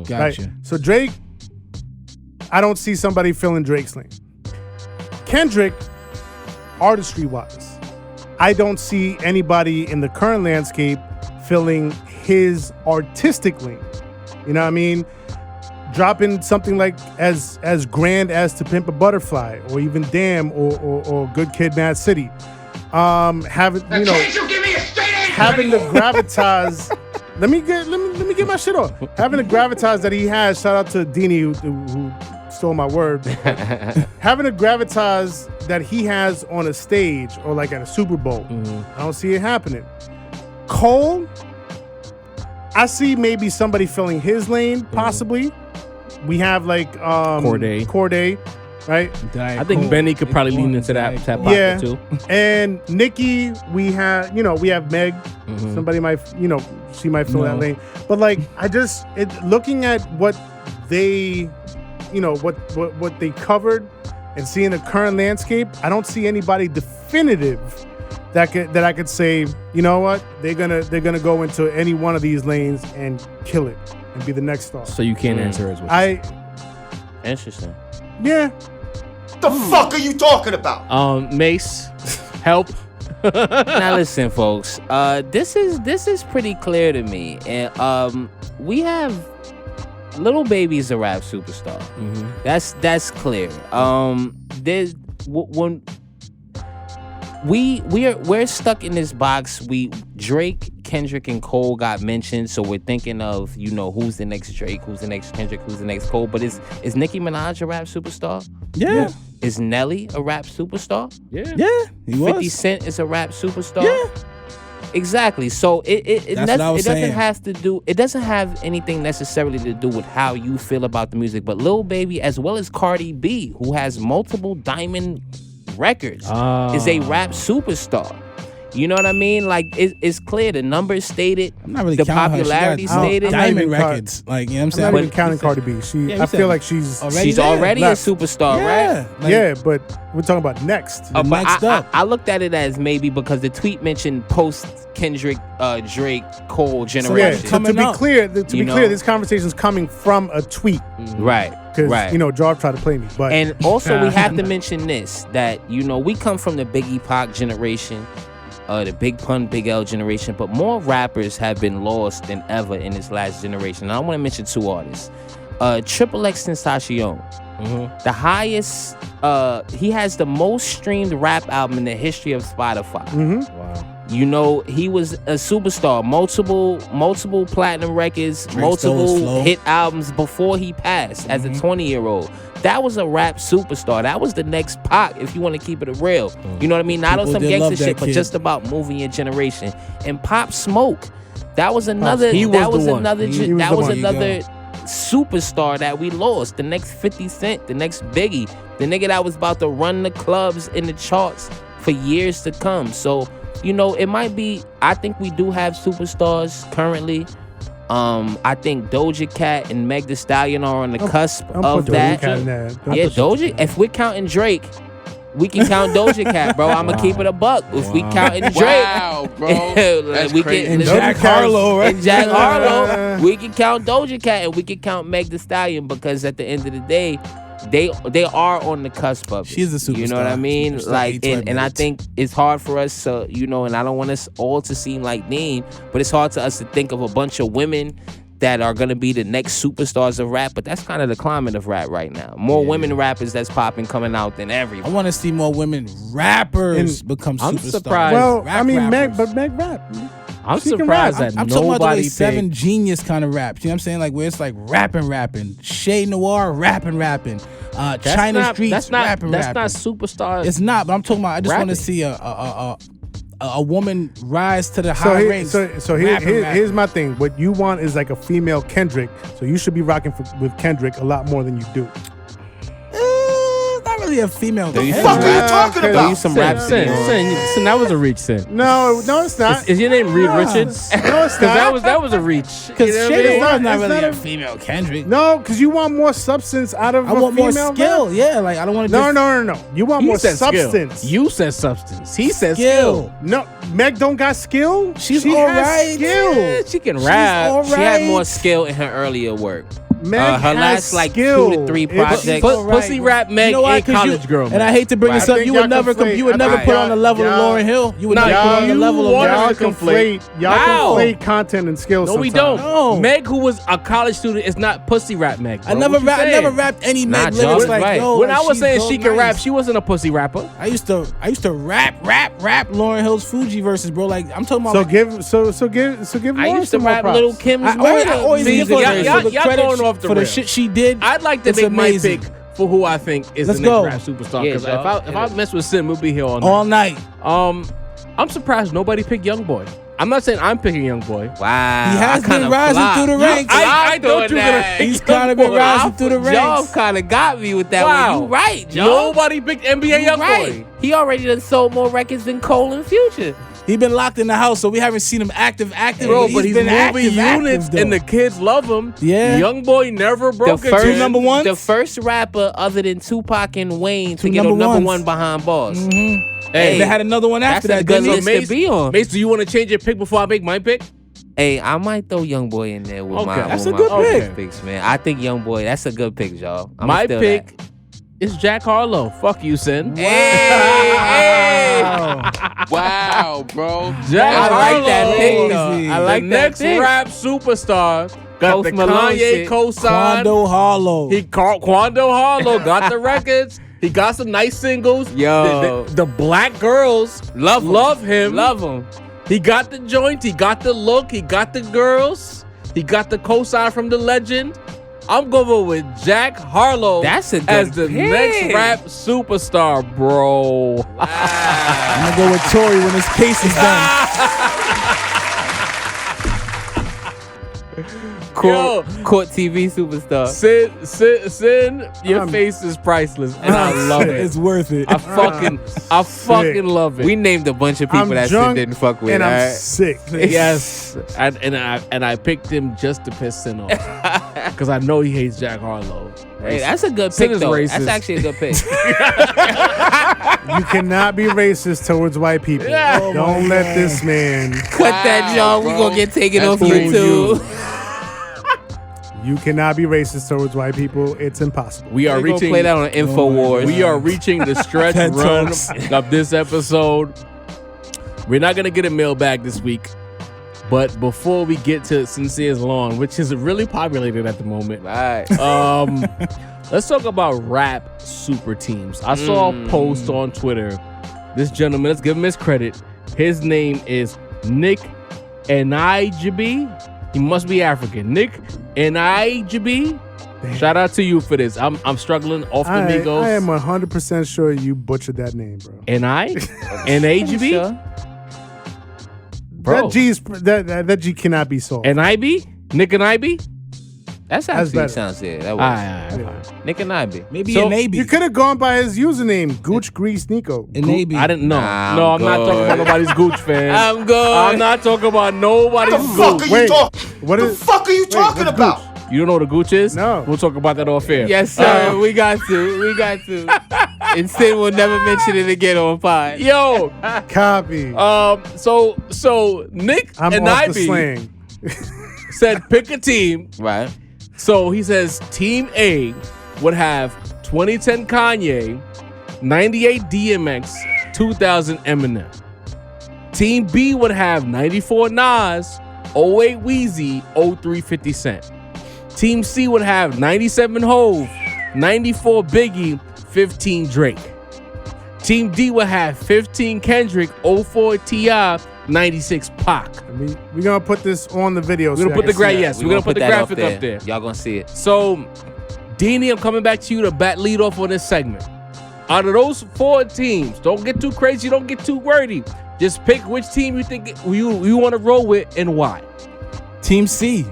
Gotcha. Right? So Drake, I don't see somebody filling Drake's lane. Kendrick, artistry-wise, I don't see anybody in the current landscape filling his artistic lane. You know what I mean? Dropping something like as grand as To Pimp a Butterfly, or even Damn, or Good Kid, Mad City. having having the gravitas. Let me get my shit off. Having the gravitas that he has. Shout out to Dini who stole my word. Having the gravitas that he has on a stage or like at a Super Bowl. I don't see it happening. Cole, I see maybe somebody filling his lane, possibly. We have like Corday, right? I think Benny could probably lean into that pocket too. And Nikki, we have Meg. Somebody might, she might fill that lane. But like, looking at what they, what they covered and seeing the current landscape, I don't see anybody definitive that I could say, you know what, they're gonna go into any one of these lanes and kill it and be the next star. So you can't answer as well. Interesting. Yeah. The fuck are you talking about? Mace, help. Now listen, folks. This is pretty clear to me, and we have Lil Baby's a rap superstar. That's clear. There's when we're stuck in this box. Drake, Kendrick, and Cole got mentioned, so we're thinking of who's the next Drake, who's the next Kendrick, who's the next Cole. But is Nicki Minaj a rap superstar? Yeah. Is Nelly a rap superstar? Yeah. Yeah. He 50 was. Cent is a rap superstar? Yeah. Exactly. So it saying. doesn't have anything necessarily to do with how you feel about the music. But Lil Baby, as well as Cardi B, who has multiple diamond records, is a rap superstar. You know what I mean? Like it's clear. The numbers stated. I'm not really the counting popularity her. She got stated. diamond records. Like, you know what I'm saying? I'm not even counting Cardi B. I feel like she's already a superstar, right? Yeah, but we're talking about next. Next up. I looked at it as maybe because the tweet mentioned post Kendrick, Drake, Cole generation. So to be clear, this conversation is coming from a tweet, right? Because Jarv tried to play me, but and also we have to mention this that we come from the Biggie Pac generation. The Big Pun, Big L generation, but more rappers have been lost than ever in this last generation. And I want to mention two artists. Triple X Tentacion. The highest, he has the most streamed rap album in the history of Spotify. Wow. He was a superstar, multiple platinum records, multiple hit albums before he passed as a 20-year-old. That was a rap superstar. That was the next Pac, if you want to keep it real. You know what I mean? Not on some gangster shit, but just about moving your generation. And Pop Smoke, that was another. That was another superstar that we lost. The next 50 Cent, the next Biggie, the nigga that was about to run the clubs in the charts for years to come. So it might be. I think we do have superstars currently. I think Doja Cat and Meg Thee Stallion are on the cusp of that. Doja. If we're counting Drake, we can count Doja Cat, bro. I'm gonna keep it a buck. If we counting Drake, wow, bro, that's crazy. And Jack Harlow, right? And Jack Harlow, we can count Doja Cat and we can count Meg Thee Stallion because at the end of the day, they are on the cusp of it. She's a superstar. You know what I mean? Like, and I think it's hard for us to, and I don't want us all to seem like mean, but it's hard to us to think of a bunch of women that are gonna be the next superstars of rap. But that's kind of the climate of rap right now. More women rappers that's popping coming out than everyone. I want to see more women rappers become superstars. I'm surprised. Well, Meg rap. I'm surprised that I'm talking about the way Seven Genius kind of rap. You know what I'm saying? Like where it's like rapping. Shay Noir rapping. China Streets rapping. That's not superstar. It's not, but I'm talking about I just want to see a woman rise to the high ranks. So here's my thing. What you want is like a female Kendrick. So you should be rocking with Kendrick a lot more than you do. Not really a female. The fuck are you talking about? Some rap Sin, that was a reach, Sin. No, it's not. Is your name Reed Richards? No, it's not. That was a reach. Because Shay Noir is not It's really not a female Kendrick. No, because you want more substance out of I want more female skill. rap. Yeah, like I don't want to. No. You want more substance. You said substance. He said skill. No, Meg don't got skill. She's she all has right. skill. Yeah, she can rap. All She had right. more skill in her earlier work. Meg her has last like skill. 2 to 3 It's- projects. Pussy Rap Meg and College Girl. And I hate to bring Right. this up. I think You would y'all never, conflate- you would I never think put on the level of y'all- Lauryn Hill. You would Nah, never put on the you level of wanted Y'all to conflate. Y'all How? conflate content and skills. No, we sometimes. don't. No. Meg, who was a college student, is not Pussy Rap Meg. Bro. I never What you saying? rapped any Nah, Meg Joe lyrics was like right. yo. When like, I was she's saying so she could rap, nice. she wasn't a pussy rapper. I used to rap Lauryn Hill's Fuji verses, bro. Like I'm talking about. So like, give I Lauren used to some more rap props. Little Kim's I always See, give y'all- her y'all- the y'all credit going off the for the rails. shit she did. I'd like to It's make amazing. my pick for who I think is Let's the next go. rap superstar. Yeah, Because dog. if I mess with Sim, we'll be here all night. All night. I'm surprised nobody picked Youngboy. I'm not saying I'm picking Youngboy. Wow. He has been rising through the ranks. I thought you were gonna pick He's kind of been Youngboy. rising through the Y'all ranks. kind of got me with that Wow. one. You right, Joe. Nobody picked NBA You Youngboy. right. He already done sold more records than Cole and Future. He been locked in the house, so we haven't seen him active. Bro, but he's been moving active, units, though. and the kids love him. Yeah. Youngboy never broke it. first number ones? The first rapper other than Tupac and Wayne to Two get a number number ones. one behind bars. Hey, they had another one after that's a that. good didn't list they? to be on. Mace, do you want to change your pick before I make my pick? Hey, I might throw Youngboy in there with Okay. my That's with a my good other pick. picks, man. I think Youngboy, that's a good pick, y'all. I'ma My steal pick that. is Jack Harlow. Fuck you, Sin. Hey, Wow, bro. Jack I like Harlow. that pick, though. I like the that next pick. rap superstar got Post the Malone Kanye shit. cosign. Quando Harlow. Quando Harlow got the records. He got some nice singles. Yo. The black girls love him. Love him. He got the joint. He got the look. He got the girls. He got the cosign from the legend. I'm going with Jack Harlow That's a good as the pick. next rap superstar, bro. I'm gonna go with Tory when his case is done. Court TV superstar. Sin, your face is priceless, and I love it. It's worth it. I fucking love it. We named a bunch of people I'm that Sid drunk didn't fuck with. and I'm alright? sick. Yes, and I picked him just to piss Sin off because I know he hates Jack Harlow. Hey, that's a good Sid pick, is though. racist. That's actually a good pick. You cannot be racist towards white people. Yeah. Don't let this man. Cut that, y'all. We bro. gonna get taken That's off YouTube. You cannot be racist towards white people. It's impossible. We are We're gonna reaching. play that on InfoWars. We are reaching the stretch TED run Talks. of this episode. We're not gonna get a mailbag this week, but before we get to Sincere's Lawn, which is really populated at the moment, Right. let's talk about rap super teams. I saw a post on Twitter. This gentleman, let's give him his credit. His name is Nick Enijibi. He must be African. Nick Enijibi. Shout out to you for this. I'm struggling off the I Migos. am 100% sure you butchered that name, bro. Enijibi. Sure. Bro. That G cannot be solved. Enijibi. Nick Enijibi. That's actually better. sounds good. That All was right. Nick and Ivy. Maybe So, a Navy. You could have gone by his username, Gooch Grease Nico. A Navy. I didn't know. Nah, No, I'm I'm not talking good. about nobody's Gooch fan. I'm good. I'm not talking about nobody's The fuck Gooch. are you Wait, talking? what The is- fuck are you talking what's about? You don't know what a Gooch is? No. We'll talk about that off air. Yes, sir. We got to. And Sid will never mention it again on pod. Yo, Copy. so Nick I'm and off the Ivy slang. said pick a team. Right. So he says Team A would have 2010 Kanye, 98 DMX, 2000 Eminem. Team B would have 94 Nas, 08 Weezy, 03 50 Cent. Team C would have 97 Hove, 94 Biggie, 15 Drake. Team D would have 15 Kendrick, 04 T.I., 96 Pac. We're going to put this on the video. We're gonna put the We're gonna put the that graphic up there. Y'all gonna see it. So, Deanie, I'm coming back to you to lead off on this segment. Out of those 4 teams, don't get too crazy, don't get too wordy. Just pick which team you think you want to roll with and why. Team C.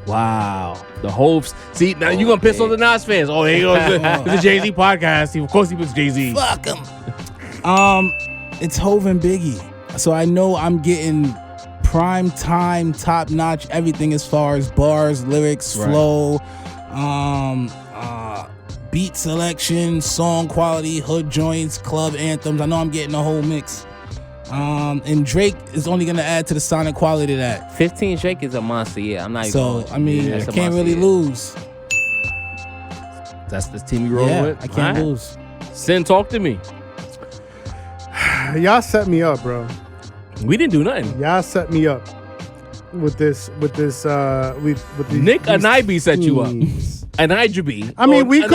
Wow. The hopes. See, now you're going to piss off the Nas fans. Oh, here goes it's a Jay-Z podcast. Of course he puts Jay-Z. Fuck him. It's Hove and Biggie. So I know I'm getting prime time, top notch, everything as far as bars, lyrics, Right. flow, beat selection, song quality, hood joints, club anthems. I know I'm getting a whole mix. And Drake is only gonna add to the sonic quality of that. 15 Drake is a monster. Yeah, I'm not. So even I mean, That's I a can't monster, really yeah. lose. That's the team you roll with. I can't All right. lose. Sin, talk to me. Y'all set me up, bro. We didn't do nothing. Y'all set me up with this. With these, Nick these Anibe set you up. teams. Anibe. I mean, we could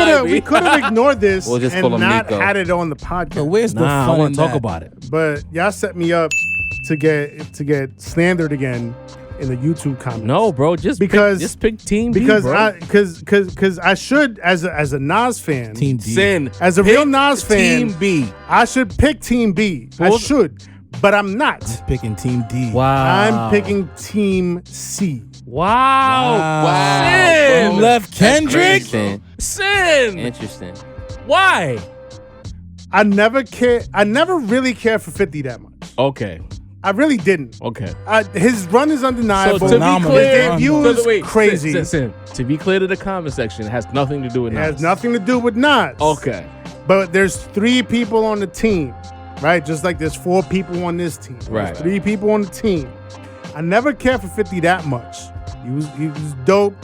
have ignored this We'll just and call him not Nico. had it on the But podcast. where's the Nah, fun I want in to talk that? about it. But y'all set me up to get slandered again in the YouTube comments. No, bro, just pick Team B, because bro. because I should as a Nas fan, Team D. Sin. as a Pick real Nas fan, Team B. I should pick Team B. I should, but I'm not. Picking Team D. Wow. I'm picking Team C. Wow. Wow, Sin. bro. Left Kendrick. Interesting. Sin. Interesting. Why? I never really cared for 50 that much. Okay. I really didn't. Okay. His run is undeniable. So to be Phenomenal. clear, His debut is wait, crazy. Sin, to be clear to the comment section, it has nothing to do with It Nas. has nothing to do with Nas. Okay. But there's 3 people on the team, right? Just like there's 4 people on this team. Right. There's 3 people on the team. I never cared for 50 that much. He was dope.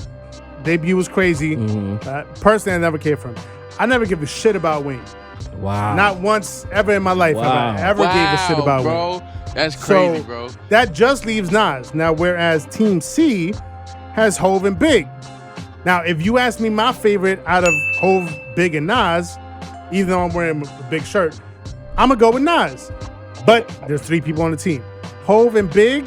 Debut was crazy. Mm-hmm. Personally, I never cared for him. I never give a shit about Wayne. Wow. Not once ever in my life have I ever gave a shit about bro. Wayne. That's crazy, So, bro. That just leaves Nas. Now, whereas Team C has Hove and Big. Now, if you ask me my favorite out of Hove, Big, and Nas, even though I'm wearing a big shirt, I'm going to go with Nas. But there's 3 people on the team. Hove and Big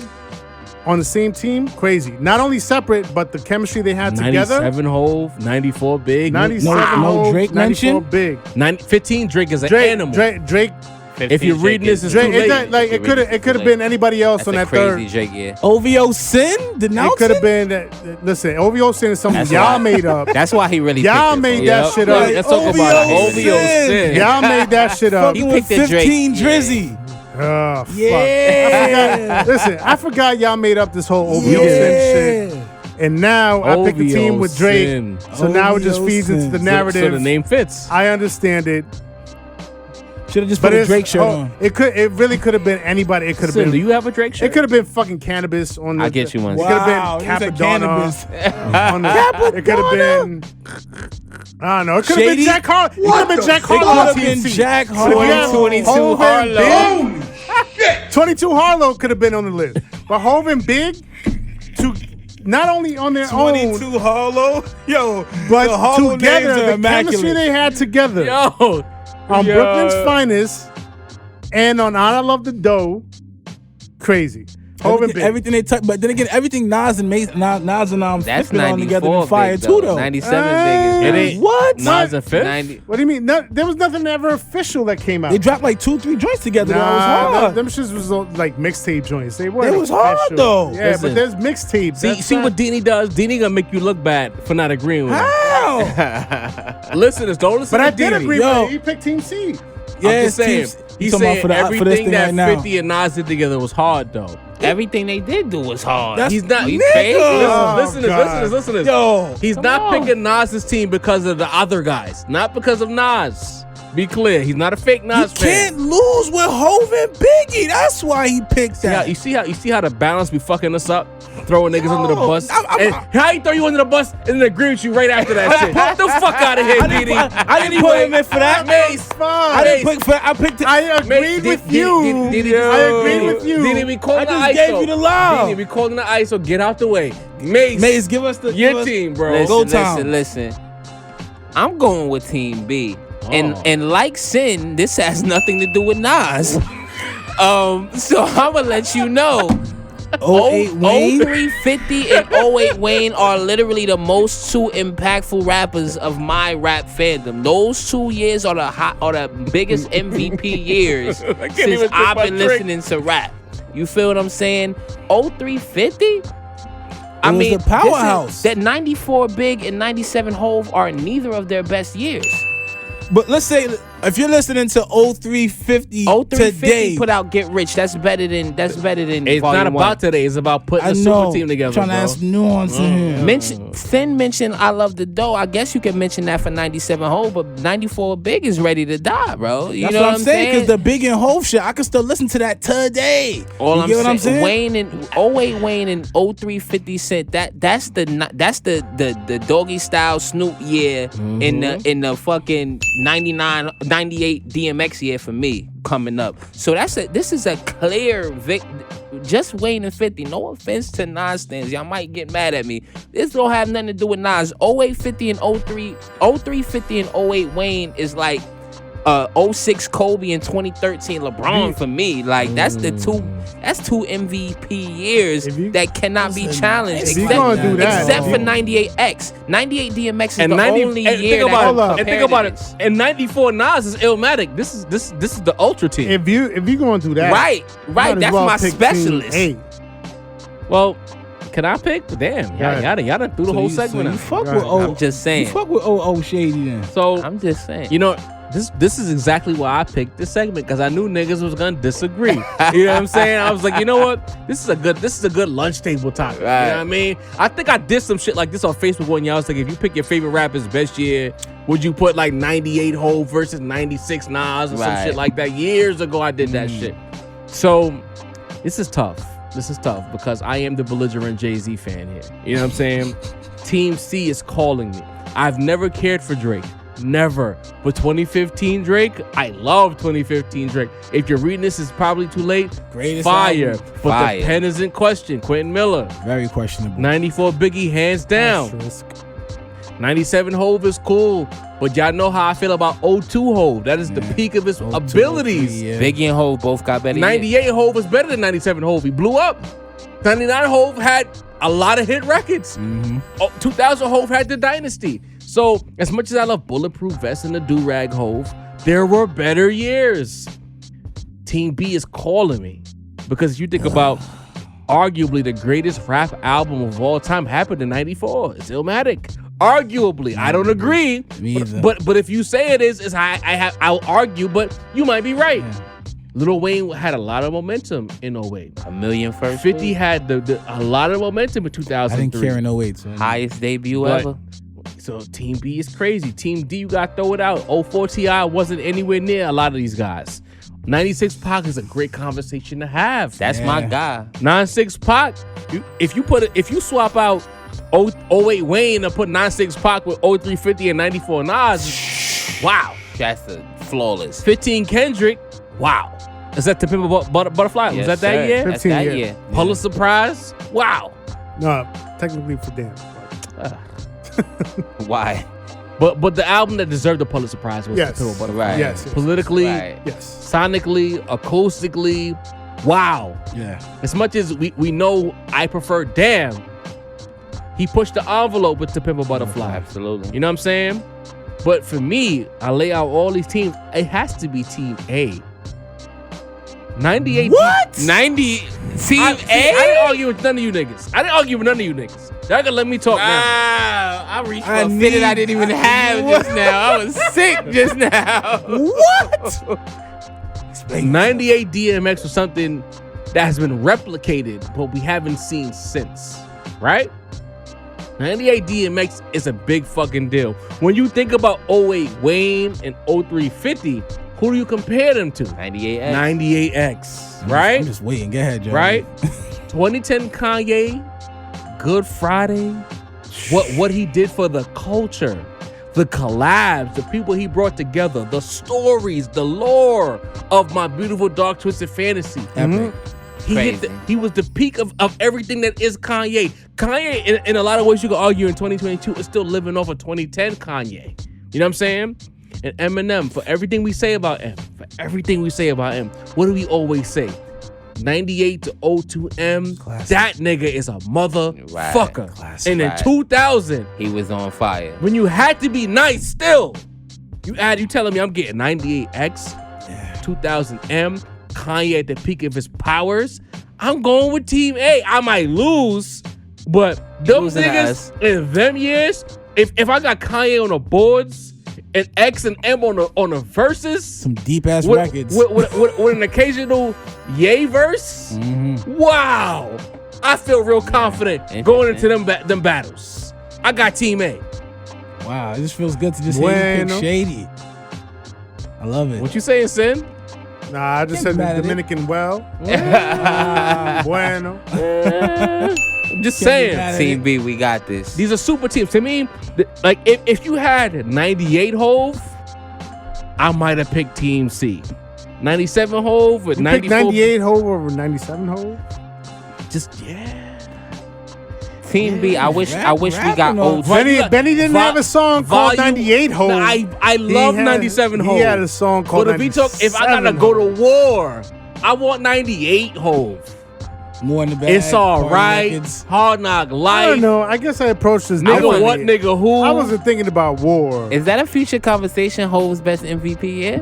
on the same team, crazy. Not only separate, but the chemistry they had together. 97 Hove, 94 Big. 97 No Hove, Drake 94 mention? Big. 15 Drake is an Drake, animal. Drake, If you're reading this, it's too Drake. late. It could have been anybody else That's on a that crazy third. Drake, yeah. OVO Sin? It Denounce could have it? been. Listen, OVO Sin is something That's y'all why- made up. That's why he really Y'all picked it, made bro. that shit up. Let's talk OVO about it. Sin. OVO Sin. Y'all made that shit up. He Fucking with picked the Drake. 15 Yeah. Drizzy. Oh, fuck. Yeah. Listen, I forgot y'all made up this whole OVO Sin shit. And now I picked the team with Drake. Sin. So now it just OVO feeds into Sin. the So narrative. the name fits. I understand it. Should have just But put a it's, Drake shirt on. it really could have been anybody. It could have Sin, been. do you have a Drake shirt? It could have been fucking cannabis on the. I'll get you one. It could have Wow, been you said Capadonna. On the, it could have been. I don't know. It could have been Shady? Jack Harlow. It could have been Jack It could Harlow on have been TNT. Jack But if you have Harlow. 22 Hov and Harlow. Big, 22 Harlow could have been on the list. But Hov and Big, to not only on their own, 22 Harlow. Yo, but the Harlow names together, are the chemistry immaculate. they had together Yo. on Yo. Brooklyn's Finest and on I Love the Dough, crazy. Hov and Big. Everything they touch, but then again, everything Nas and Mace, Nas and That's 50 on together 94 in fire big, too, though. 97 It big is ain't- What? Nas and Fifth? 90. What do you mean? There was nothing ever official that came out. They dropped like 2-3 joints together. That was Nah, hard. them shits was like mixtape joints. They weren't. It was hard, official. though. Yeah, Listen. but there's mixtapes. See what Deanie does? Deanie gonna make you look bad for not agreeing with him. How? Listeners, don't listen But to I did Deanie. agree Yo. with you. He picked Team C. I'm just saying. He's talking about saying for this everything thing that right now. 50 and Nas did together was hard, though. Everything they did do was hard. That's- He's not. You Nigga! crazy? Listen, God. listeners. Yo, He's not picking Nas's team because of the other guys, not because of Nas. Be clear, he's not a fake you Nas fan. can't lose with Hov and Biggie. That's why he picked Yeah, that. you see how the balance be fucking us up, throwing niggas under the bus. I'm- And how he throw you under the bus and then agree with you right after that shit? Get the fuck out of here, Didi. I didn't put him in for that. Mace. I didn't pick for. I picked it. I agreed with you. I agreed with you. Didi, we calling the I ISO. just gave you the love. Didi, we calling the ISO. Get out the way. Mace, Maze, give us the your give us- team, bro. Listen, Go Tom. listen. I'm going with Team B. Oh. And like Sin, this has nothing to do with Nas. So I'm gonna let you know. 08 Wayne. 03 50 and 08 Wayne are literally the most 2 impactful rappers of my rap fandom. Those 2 years are the biggest MVP years since even think I've my been trick. listening to rap. You feel what I'm saying? 03 50? I was mean, the powerhouse. that 94 Big and 97 Hove are neither of their best years. But let's say If you're listening to 0350 today, put out Get Rich. That's better than It's Volume not about 1. today. It's about putting I the know. super team together, Trying bro. to ask nuance in here. Finn mentioned I Love the Dough. I guess you can mention that for 97 Hov, but 94 Big is ready to die, bro. You That's know what I'm saying. Because saying? the Big and Hov shit, I can still listen to that today. All you I'm get what I'm saying, saying? Wayne and 08 Wayne and 03 50 Cent. That's the doggy style Snoop year in the fucking 98 DMX year for me coming up. So this is a clear just Wayne and 50. No offense to Nas stands. Y'all might get mad at me. This don't have nothing to do with Nas. 08 50 and 03 50 and 08 Wayne is like 06 Kobe and 2013 LeBron for me. Like that's two MVP years that cannot be challenged except for 98X. 98 DMX is the only year think about it. And 94 Nas is Illmatic. This is the ultra team. If you going through that, right. That's my specialist. Well, can I pick? Damn, y'all done threw the whole segment. You fuck with I'm just saying. You fuck with 00 Shady then. So I'm just saying. You know, this is exactly why I picked this segment, because I knew niggas was gonna disagree. You know what I'm saying? I was like, you know what? This is a good lunch table topic. Right. You know what I mean? I think I did some shit like this on Facebook one year. I was like, if you pick your favorite rapper's best year, would you put like 98 Hov versus 96 Nas or some shit like that? Years ago, I did that shit. So this is tough. Because I am the belligerent Jay-Z fan here. You know what I'm saying? Team C is calling me. I've never cared for Drake. Never. But 2015 Drake, I love 2015 Drake. If you're reading this, it's probably too late. Greatest Fire. album. But Fire. the pen is in question. Quentin Miller. Very questionable. 94 Biggie, hands down. 97 Hov is cool. But y'all know how I feel about 02 Hov. That is the peak of his abilities. Biggie and Hov both got better. 98 Hov is better than 97 Hov. He blew up. 99 Hov had a lot of hit records. 2000 Hov had the dynasty. So as much as I love Bulletproof Vest and the Do-Rag Hov, there were better years. Team B is calling me. Because you think about arguably the greatest rap album of all time happened in 94. It's Illmatic. Arguably. I don't agree. Me either. But if you say it is I'll argue, but you might be right. Lil Wayne had a lot of momentum in 08. A million first. 50 had a lot of momentum in 2003. I didn't care in 08. So. Highest debut ever. So Team B is crazy. Team D, you got to throw it out. 04 T.I. wasn't anywhere near a lot of these guys. 96 Pac is a great conversation to have. That's my guy. 96 Pac, if you swap out 08 Wayne and put 96 Pac with 03 50 and 94 Nas, wow. That's flawless. 15 Kendrick, wow. Is that the Pimp a Butterfly? Yes, was that sir. year? That's 15 that year. year. Pulitzer Prize, wow. No, technically for Dan. Why? But the album that deserved the Pulitzer Prize was Yes. the Pimp a Butterfly. Right. Yes. Politically, Right. Yes. sonically, acoustically, wow. Yeah. As much as we know I prefer Damn, he pushed the envelope with To Pimp a Butterfly. Absolutely. You know what I'm saying? But for me, I lay out all these teams. It has to be Team A. 98. What? 90 Team I A? didn't argue with none of you niggas. Y'all can let me talk now. I reached for a fit that I didn't even have just now. I was sick just now. What? 98 DMX was something that has been replicated, but we haven't seen since. Right? 98 DMX is a big fucking deal. When you think about 08 Wayne and 03 50, who do you compare them to? 98X. 98X, right? I'm just waiting. Go ahead, Joe. Right? 2010 Kanye, Good Friday, what he did for the culture, the collabs, the people he brought together, the stories, the lore of My Beautiful Dark Twisted Fantasy. Epic. He was the peak of everything that is Kanye. Kanye, in a lot of ways, you could argue in 2022 is still living off of 2010 Kanye. You know what I'm saying? And Eminem, for everything we say about him, what do we always say? 98 to 02 M, that nigga is a motherfucker. Right. And in 2000, he was on fire. when you had to be nice still, you telling me I'm getting 98X, 2000 M, Kanye at the peak of his powers. I'm going with Team A. I might lose, but those niggas in them years, if I got Kanye on the boards an X and M on the verses. Some deep ass with, records. With an occasional yay verse. Mm-hmm. Wow, I feel real confident going into them battles. I got Team A. Wow, it just feels good to just hear you pick Shady. I love it. What you saying, Sin? Nah, I just said the Dominican well. Bueno. I'm just saying. Team B, we got this. These are super teams. To me, like if you had 98 Hove, I might have picked Team C. 97 Hove with 94. 98 Hove over 97 Hove? Just yeah. Team B, I wish we got old. Benny didn't have a song called 98 Hove. No, I love 97 Hove. He had a song called 97 But if I gotta go to war, I want 98 Hove. More in the bag. It's all right. Hard Knock Life. I don't know. I guess I approached this nigga what, nigga who. I wasn't thinking about war. Is that a future conversation? Hove's best MVP? Yeah.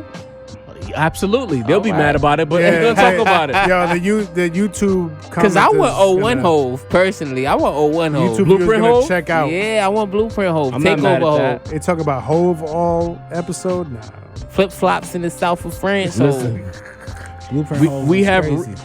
Absolutely. They'll be mad about it, but we'll talk about it. Yo, the YouTube because I want 01 Hove personally. I want 01 Hove. YouTube Blueprint Hove? Check out. Yeah, I want Blueprint Hove. I'm Take not mad over at Hove. They talk about Hove all episode? Nah. Flip flops in the south of France. Listen. Blueprint we have crazy.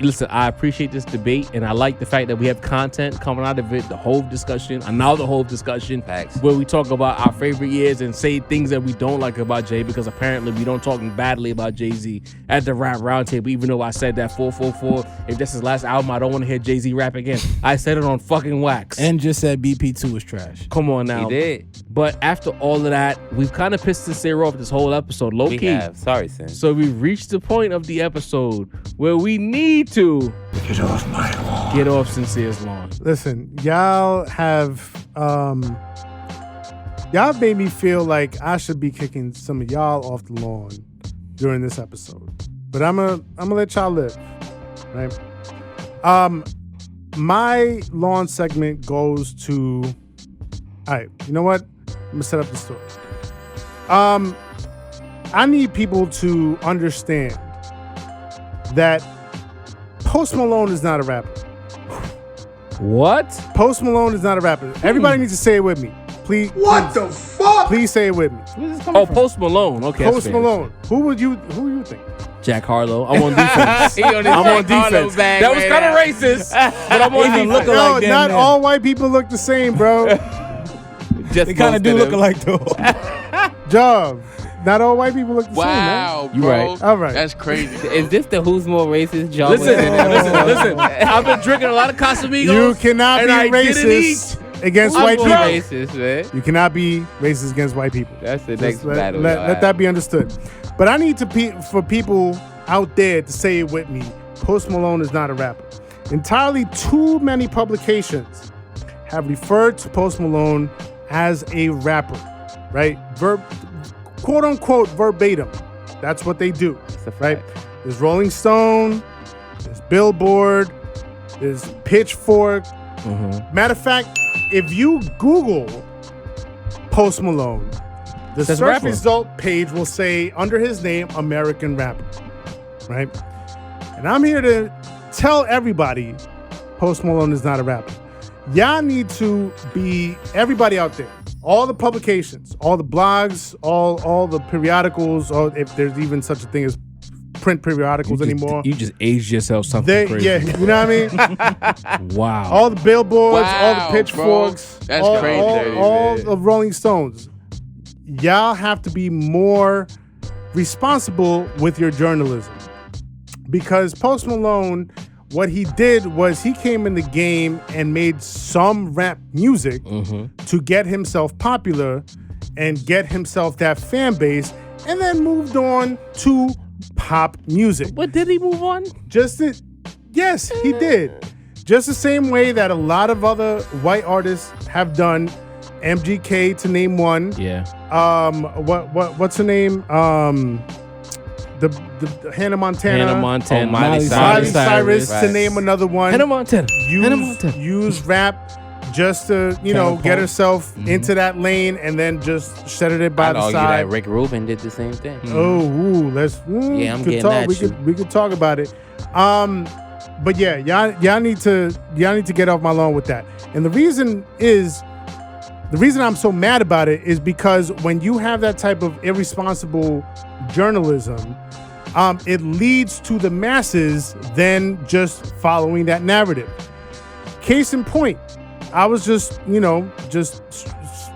listen, I appreciate this debate and I like the fact that we have content coming out of it, the Hove discussion, another Hove discussion. Facts. Where we talk about our favorite years and say things that we don't like about Jay, because apparently we don't talk badly about Jay-Z at the Rap Roundtable, even though I said that 444, if that's his last album, I don't want to hear Jay-Z rap again. I said it on fucking wax. And just said BP2 was trash. Come on now. He did. But after all of that, we've kind of pissed Sincere off this whole episode, low We key. have. Sorry, Sin. So we reached the point of the episode where we need to Get off my lawn. get off Sincere's lawn. Listen, y'all made me feel like I should be kicking some of y'all off the lawn during this episode. But I'm gonna let y'all live. Right? My lawn segment goes to. All right, you know what? I'm gonna set up the story. I need people to understand that Post Malone is not a rapper. What? Post Malone is not a rapper. Everybody needs to say it with me. Please. What the fuck? Please say it with me. Oh, Post Malone. Okay. that's Post fair. Malone. Who you think? Jack Harlow. I'm on defense. I'm on defense. bag That was right kind of now. racist, but I'm on Even defense. looking No, like them, not man. all white people look the same, bro. They kind of do look alike though. Job. Not all white people look the same, man. Wow, You bro. right. All right. That's crazy. Is this the Who's More Racist job? Listen. I've been drinking a lot of Casamigos. You cannot be and I didn't racist against I'm white more people. racist, man. You cannot be racist against white people. That's the Just next battle. let that be understood. But I need for people out there to say it with me. Post Malone is not a rapper. Entirely too many publications have referred to Post Malone as a rapper, right? Quote unquote verbatim. That's what they do, right? There's Rolling Stone, there's Billboard, there's Pitchfork. Matter of fact, if you Google Post Malone, the Says search rapper. result page will say under his name, American rapper, right? And I'm here to tell everybody Post Malone is not a rapper. Y'all need to be, everybody out there, all the publications, all the blogs, all the periodicals, or if there's even such a thing as print periodicals anymore. You just aged yourself something crazy. Yeah, you know what I mean? Wow. All the billboards, all Wow, the pitchforks, bro. That's crazy. all the Rolling Stones. Y'all have to be more responsible with your journalism. Because Post Malone, what he did was he came in the game and made some rap music to get himself popular and get himself that fan base, and then moved on to pop music. But did he move on? Yes, he did. Just the same way that a lot of other white artists have done. MGK to name one. Yeah. What's her name? The Hannah Montana. Miley Cyrus to name another one. Hannah Montana. Use rap just to, get herself into that lane and then just shut it by I'd the argue side. that Rick Rubin did the same thing. Yeah, I'm could getting talk. at We could talk about it. But yeah, y'all need to get off my lawn with that. And the reason is The reason I'm so mad about it is because when you have that type of irresponsible journalism, it leads to the masses then just following that narrative. Case in point, I was just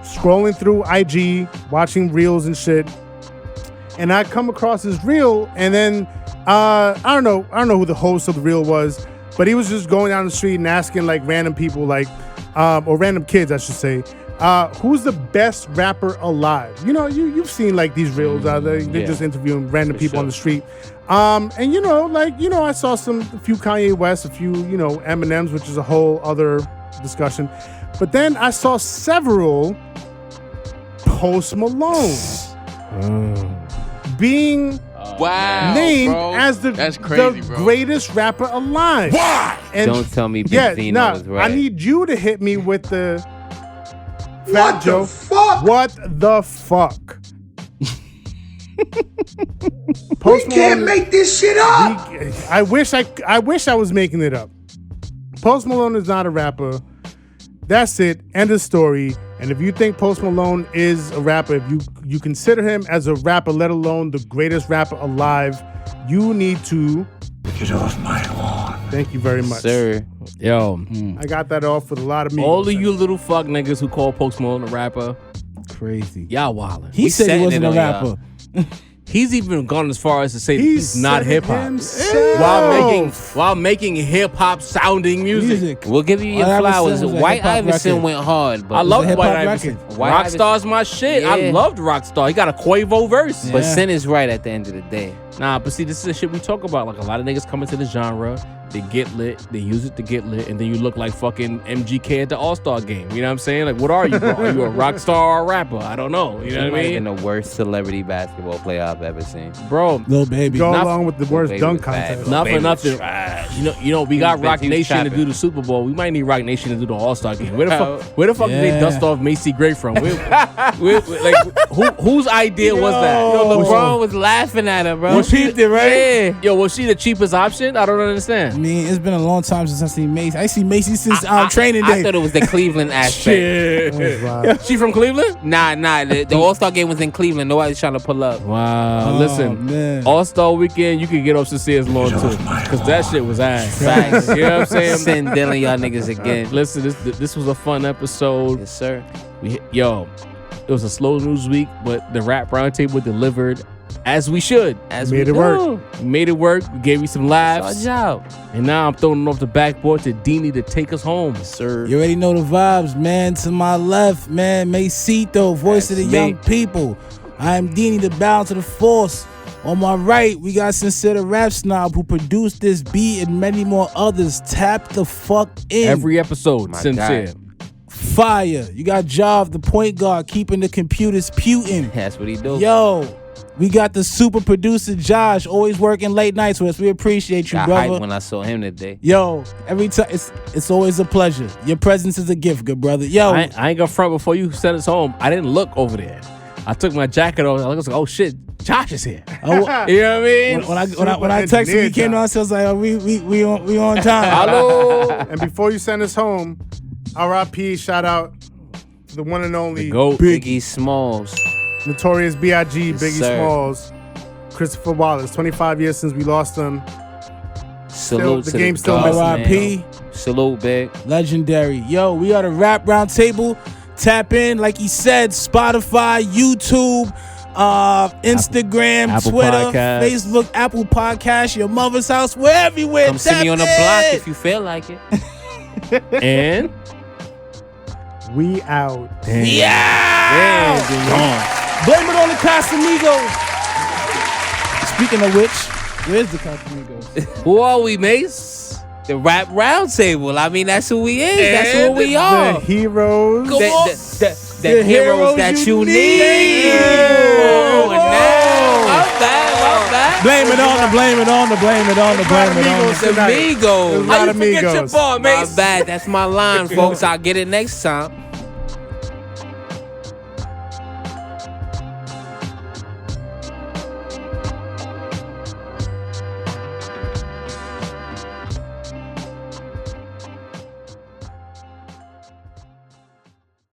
scrolling through IG, watching reels and shit, and I come across this reel, and then I don't know who the host of the reel was, but he was just going down the street and asking like random people, like or random kids, I should say, who's the best rapper alive? You know, you've seen like these reels. They're just interviewing random people on the street. And I saw a few Kanye West, a few Eminems, which is a whole other discussion. But then I saw several Post Malone being named as the greatest rapper alive. Why? And don't tell me Big Zeno was right. I need you to hit me with the What the fuck? What the fuck? We can't make this shit up. I wish I was making it up. Post Malone is not a rapper. That's it. End of story. And if you think Post Malone is a rapper, if you consider him as a rapper, let alone the greatest rapper alive, you need to get off my lawn. Thank you very much, sir. Yo, I got that off with a lot of me. All of you little fuck niggas who call Post Malone a rapper, crazy. Y'all wildin'. He said he wasn't a rapper. He's even gone as far as to say he's not hip hop while making hip hop sounding music. We'll give you your flowers. White Iverson went hard, but I love White Iverson. Rockstar's my shit. Yeah. I loved Rockstar. He got a Quavo verse. But Sin is right at the end of the day. Nah, but see, this is the shit we talk about. Like, a lot of niggas come into the genre, they get lit, they use it to get lit, and then you look like fucking MGK at the All-Star game. You know what I'm saying? Like, what are you, bro? Are you a rock star or a rapper? I don't know. You know what I mean? Been the worst celebrity basketball player I've ever seen. Bro. Lil Baby. Go along with the worst dunk contest. Not for nothing. You know, we got Rock Nation to do the Super Bowl. We might need Rock Nation to do the All-Star game. Where the fuck did they dust off Macy Gray from? Whose idea was that? Yo, LeBron was laughing at her, bro. Was she did, right? Yeah. Yo, was she the cheapest option? I don't understand. I mean, it's been a long time since I seen Macy. I see Macy since training day. I thought it was the Cleveland aspect. She from Cleveland? Nah. The All-Star game was in Cleveland. Nobody's trying to pull up. Wow. Listen, All-Star weekend, you can get off Sincere's lawn too. Because that shit was ass. Facts. You know what I'm saying? Send Dylan y'all niggas again. Listen, this was a fun episode. Yes, sir. It was a slow news week, but the Rap Roundtable delivered as we should. Made it work. Made it work. We gave you some laughs. Good job. And now I'm throwing it off the backboard to Deanie to take us home, sir. You already know the vibes, man. To my left, man, Macito, voice of the young people. I am Deanie, the balance of the force. On my right, we got Sincere the Rap Snob, who produced this beat and many more others. Tap the fuck in. Every episode, Sincere. God. Fire. You got Jav, the point guard, keeping the computers putin'. That's what he do. Yo, we got the super producer Josh, always working late nights with us. We appreciate you, got brother. hyped when I saw him today. Yo, every time it's always a pleasure. Your presence is a gift, good brother. Yo, I ain't gonna front before you sent us home. I didn't look over there. I took my jacket off. I was like, oh shit, Josh is here. You know what I mean? When I texted him, he came down. So I was like, oh, we on time. Hello. And before you send us home, R.I.P. Shout out to the one and only Biggie Smalls, Notorious B.I.G. Biggie Smalls, Christopher Wallace. 25 years since we lost him. Salute the to game the still R.I.P. Salute, big legendary. Yo, we are the Rap Roundtable. Tap in, like he said, Spotify, YouTube, Instagram, Apple Twitter, Podcast. Facebook, Apple Podcast, your mother's house. We're everywhere. Come see me on the block if you feel like it. And we out. Yeah. Blame it on the Casamigos. Speaking of which, where's the Casamigos? Who are we, Mace? The Rap Roundtable. I mean, that's who we is. That's who we are. The heroes. The heroes that you need. My bad. Blame it on the Amigos. How you forget your bar, Mace? My bad. That's my line, folks. I'll get it next time.